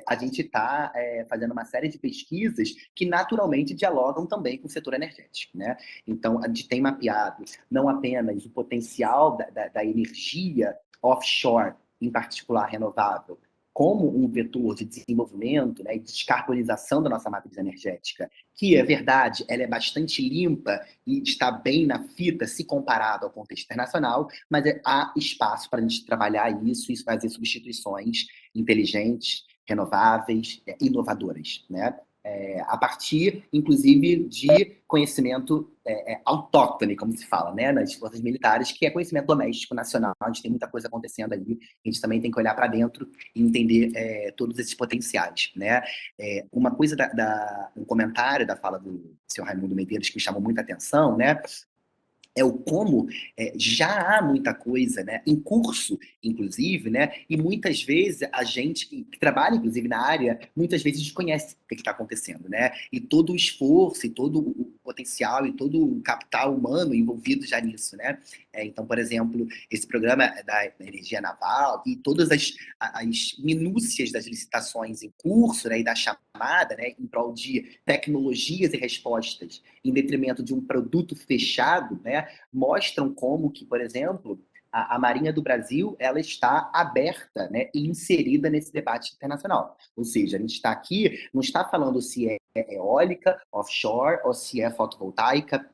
A gente está fazendo uma série de pesquisas que naturalmente dialogam também com o setor energético, né? Então, a gente tem mapeado não apenas o potencial da energia offshore, em particular renovável, como um vetor de desenvolvimento, né, e de descarbonização da nossa matriz energética, que é verdade, ela é bastante limpa e está bem na fita se comparado ao contexto internacional, mas há espaço para a gente trabalhar isso e fazer substituições inteligentes, renováveis, inovadoras, né? A partir, inclusive, de conhecimento autóctone, como se fala, né, nas forças militares, que é conhecimento doméstico, nacional. A gente tem muita coisa acontecendo ali, a gente também tem que olhar para dentro e entender todos esses potenciais, né? Uma coisa um comentário da fala do senhor Raimundo Medeiros que me chamou muita atenção, né, é o como já há muita coisa, né, em curso, inclusive, né, e muitas vezes a gente que trabalha, inclusive, na área, muitas vezes desconhece o que está acontecendo, né, e todo o esforço, e todo o potencial, e todo o capital humano envolvido já nisso, né. Então, por exemplo, esse programa da energia naval e todas as minúcias das licitações em curso, né, e da chamada, né, em prol de tecnologias e respostas, em detrimento de um produto fechado, né, mostram como que, por exemplo, a Marinha do Brasil ela está aberta, né, e inserida nesse debate internacional. Ou seja, a gente está aqui, não está falando se é eólica, offshore, ou se é fotovoltaica,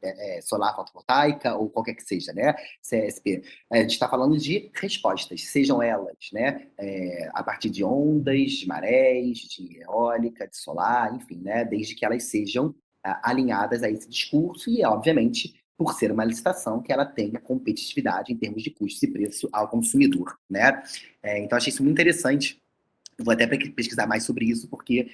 solar fotovoltaica, ou qualquer que seja, né, CSP. A gente está falando de respostas, sejam elas, né, a partir de ondas, de marés, de eólica, de solar, enfim, né, desde que elas sejam alinhadas a esse discurso e, obviamente, por ser uma licitação que ela tenha competitividade em termos de custos e preço ao consumidor, né? Então, achei isso muito interessante. Vou até pesquisar mais sobre isso, porque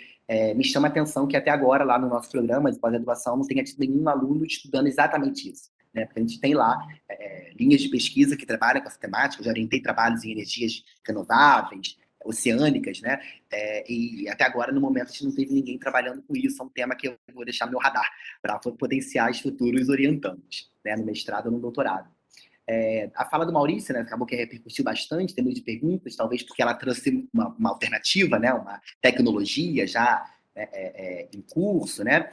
me chama a atenção que até agora, lá no nosso programa de pós-graduação, não tenha tido nenhum aluno estudando exatamente isso, né? Porque a gente tem lá linhas de pesquisa que trabalham com essa temática, eu já orientei trabalhos em energias renováveis, oceânicas, né? E até agora, no momento, a gente não teve ninguém trabalhando com isso. É um tema que eu vou deixar no meu radar para potenciais futuros orientantes, né? No mestrado ou no doutorado. A fala do Maurício, né, acabou que repercutiu bastante, tem muitas perguntas, talvez porque ela trouxe uma alternativa, né, uma tecnologia já em curso, né?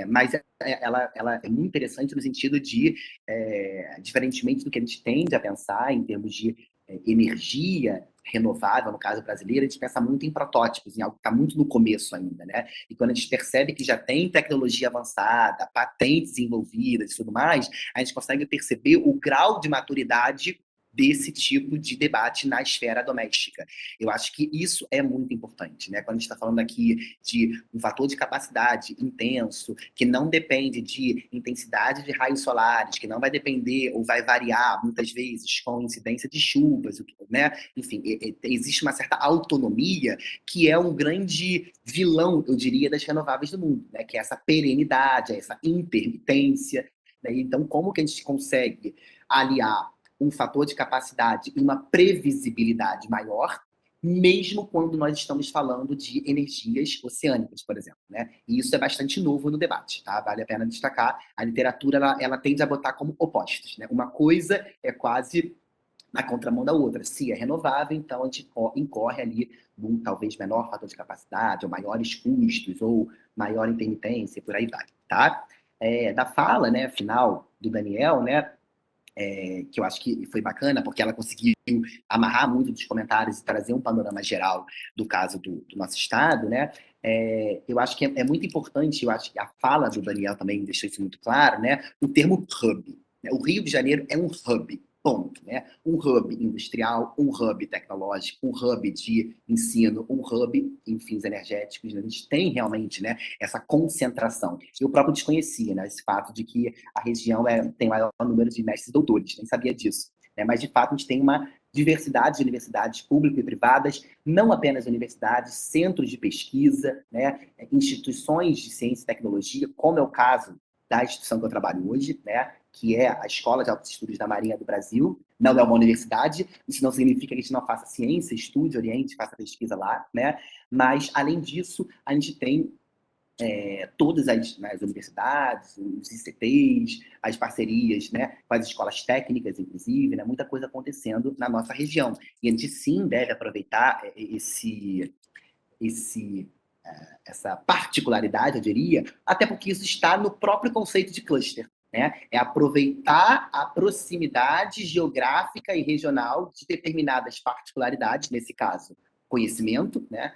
Mas ela é muito interessante no sentido de, diferentemente do que a gente tende a pensar em termos de energia renovável, no caso brasileiro, a gente pensa muito em protótipos, em algo que está muito no começo ainda, né? E quando a gente percebe que já tem tecnologia avançada, patentes envolvidas e tudo mais, a gente consegue perceber o grau de maturidade desse tipo de debate na esfera doméstica. Eu acho que isso é muito importante, né? Quando a gente está falando aqui de um fator de capacidade intenso, que não depende de intensidade de raios solares, que não vai depender ou vai variar, muitas vezes, com incidência de chuvas, né? Enfim, existe uma certa autonomia que é um grande vilão, eu diria, das renováveis do mundo, né? Que é essa perenidade, essa intermitência, né? Então, como que a gente consegue aliar um fator de capacidade e uma previsibilidade maior, mesmo quando nós estamos falando de energias oceânicas, por exemplo, né? E isso é bastante novo no debate, tá? Vale a pena destacar. A literatura, ela tende a botar como opostos, né? Uma coisa é quase na contramão da outra. Se é renovável, então a gente incorre ali num talvez menor fator de capacidade, ou maiores custos, ou maior intermitência, por aí vai, tá? Da fala, né, final do Daniel, né, que eu acho que foi bacana, porque ela conseguiu amarrar muito dos comentários e trazer um panorama geral do caso do nosso estado, né? Eu acho que é muito importante, eu acho que a fala do Daniel também deixou isso muito claro, né? O termo hub, né? O Rio de Janeiro é um hub, ponto, né? Um hub industrial, um hub tecnológico, um hub de ensino, um hub em fins energéticos. A gente tem realmente, né, essa concentração. Eu próprio desconhecia, né, esse fato de que a região tem maior número de mestres e doutores, nem sabia disso, né? Mas, de fato, a gente tem uma diversidade de universidades públicas e privadas, não apenas universidades, centros de pesquisa, né, instituições de ciência e tecnologia, como é o caso da instituição que eu trabalho hoje, né, que é a Escola de Altos Estudos da Marinha do Brasil. Não é uma universidade, isso não significa que a gente não faça ciência, estude, oriente, faça pesquisa lá, né? Mas, além disso, a gente tem todas as universidades, os ICTs, as parcerias, né, com as escolas técnicas, inclusive, né, muita coisa acontecendo na nossa região. E a gente sim deve aproveitar essa particularidade, eu diria, até porque isso está no próprio conceito de cluster, né? É aproveitar a proximidade geográfica e regional de determinadas particularidades, nesse caso, conhecimento, né?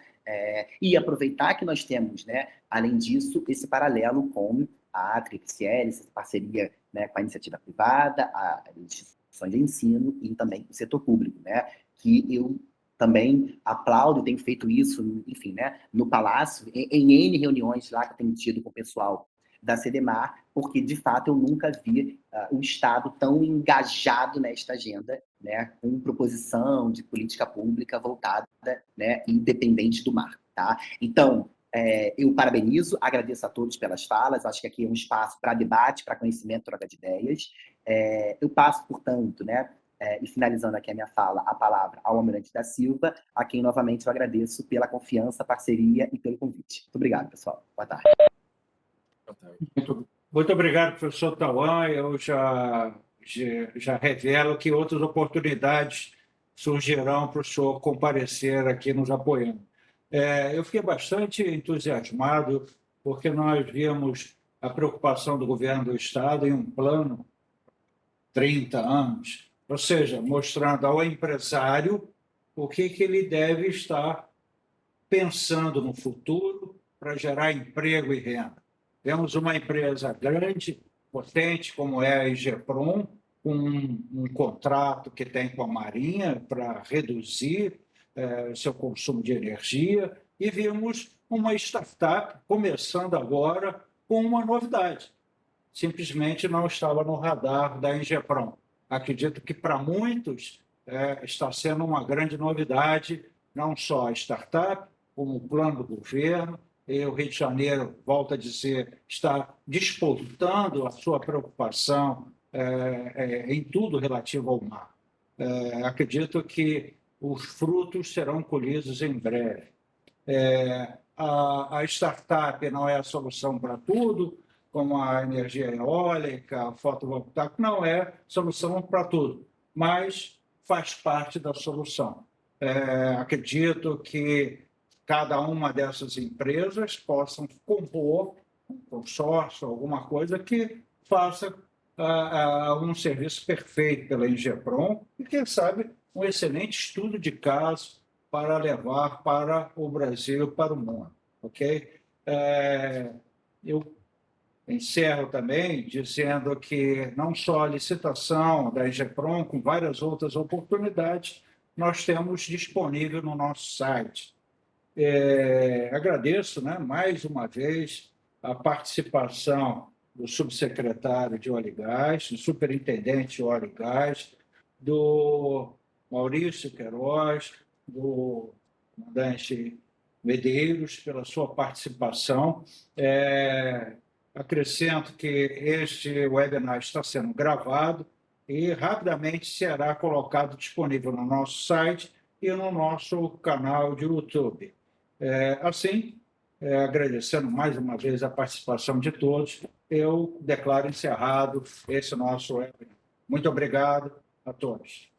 E aproveitar que nós temos, né, além disso, esse paralelo com a TRIPCL, essa parceria, né, com a iniciativa privada, a instituição de ensino e também o setor público, né? Que eu também aplaudo, tenho feito isso, enfim, né, no Palácio, em N reuniões lá que eu tenho tido com o pessoal da CDMAR, porque, de fato, eu nunca vi o Estado tão engajado nesta agenda, né, com proposição de política pública voltada, né, independente do mar, tá? Então, eu parabenizo, agradeço a todos pelas falas, acho que aqui é um espaço para debate, para conhecimento, troca de ideias. Eu passo, portanto, né, e finalizando aqui a minha fala, a palavra ao Almirante da Silva, a quem novamente eu agradeço pela confiança, parceria e pelo convite. Muito obrigado, pessoal. Boa tarde. Muito obrigado, professor Tauan. Eu já revelo que outras oportunidades surgirão para o senhor comparecer aqui nos apoiando. Eu fiquei bastante entusiasmado, porque nós vimos a preocupação do governo do Estado em um plano 30 anos, ou seja, mostrando ao empresário o que ele deve estar pensando no futuro para gerar emprego e renda. Temos uma empresa grande, potente, como é a IGPROM, com um contrato que tem com a Marinha para reduzir seu consumo de energia, e vimos uma startup começando agora com uma novidade. Simplesmente não estava no radar da IGPROM. Acredito que para muitos está sendo uma grande novidade, não só a startup, como o plano do governo. E o Rio de Janeiro, volto a dizer, está disputando a sua preocupação em tudo relativo ao mar. Acredito que os frutos serão colhidos em breve. A startup não é a solução para tudo, como a energia eólica, a fotovoltaica, não é solução para tudo, mas faz parte da solução. Acredito que cada uma dessas empresas possam compor um consórcio, alguma coisa que faça um serviço perfeito pela Ingeprom e, quem sabe, um excelente estudo de caso para levar para o Brasil, para o mundo, ok? Eu encerro também dizendo que não só a licitação da Ingeprom, com várias outras oportunidades, nós temos disponível no nosso site. Agradeço, né, mais uma vez a participação do subsecretário de Óleo e Gás, do superintendente de Óleo e Gás, do Maurício Queiroz, do comandante Medeiros, pela sua participação. Acrescento que este webinar está sendo gravado e rapidamente será colocado disponível no nosso site e no nosso canal de YouTube. Assim, agradecendo mais uma vez a participação de todos, eu declaro encerrado esse nosso webinar. Muito obrigado a todos.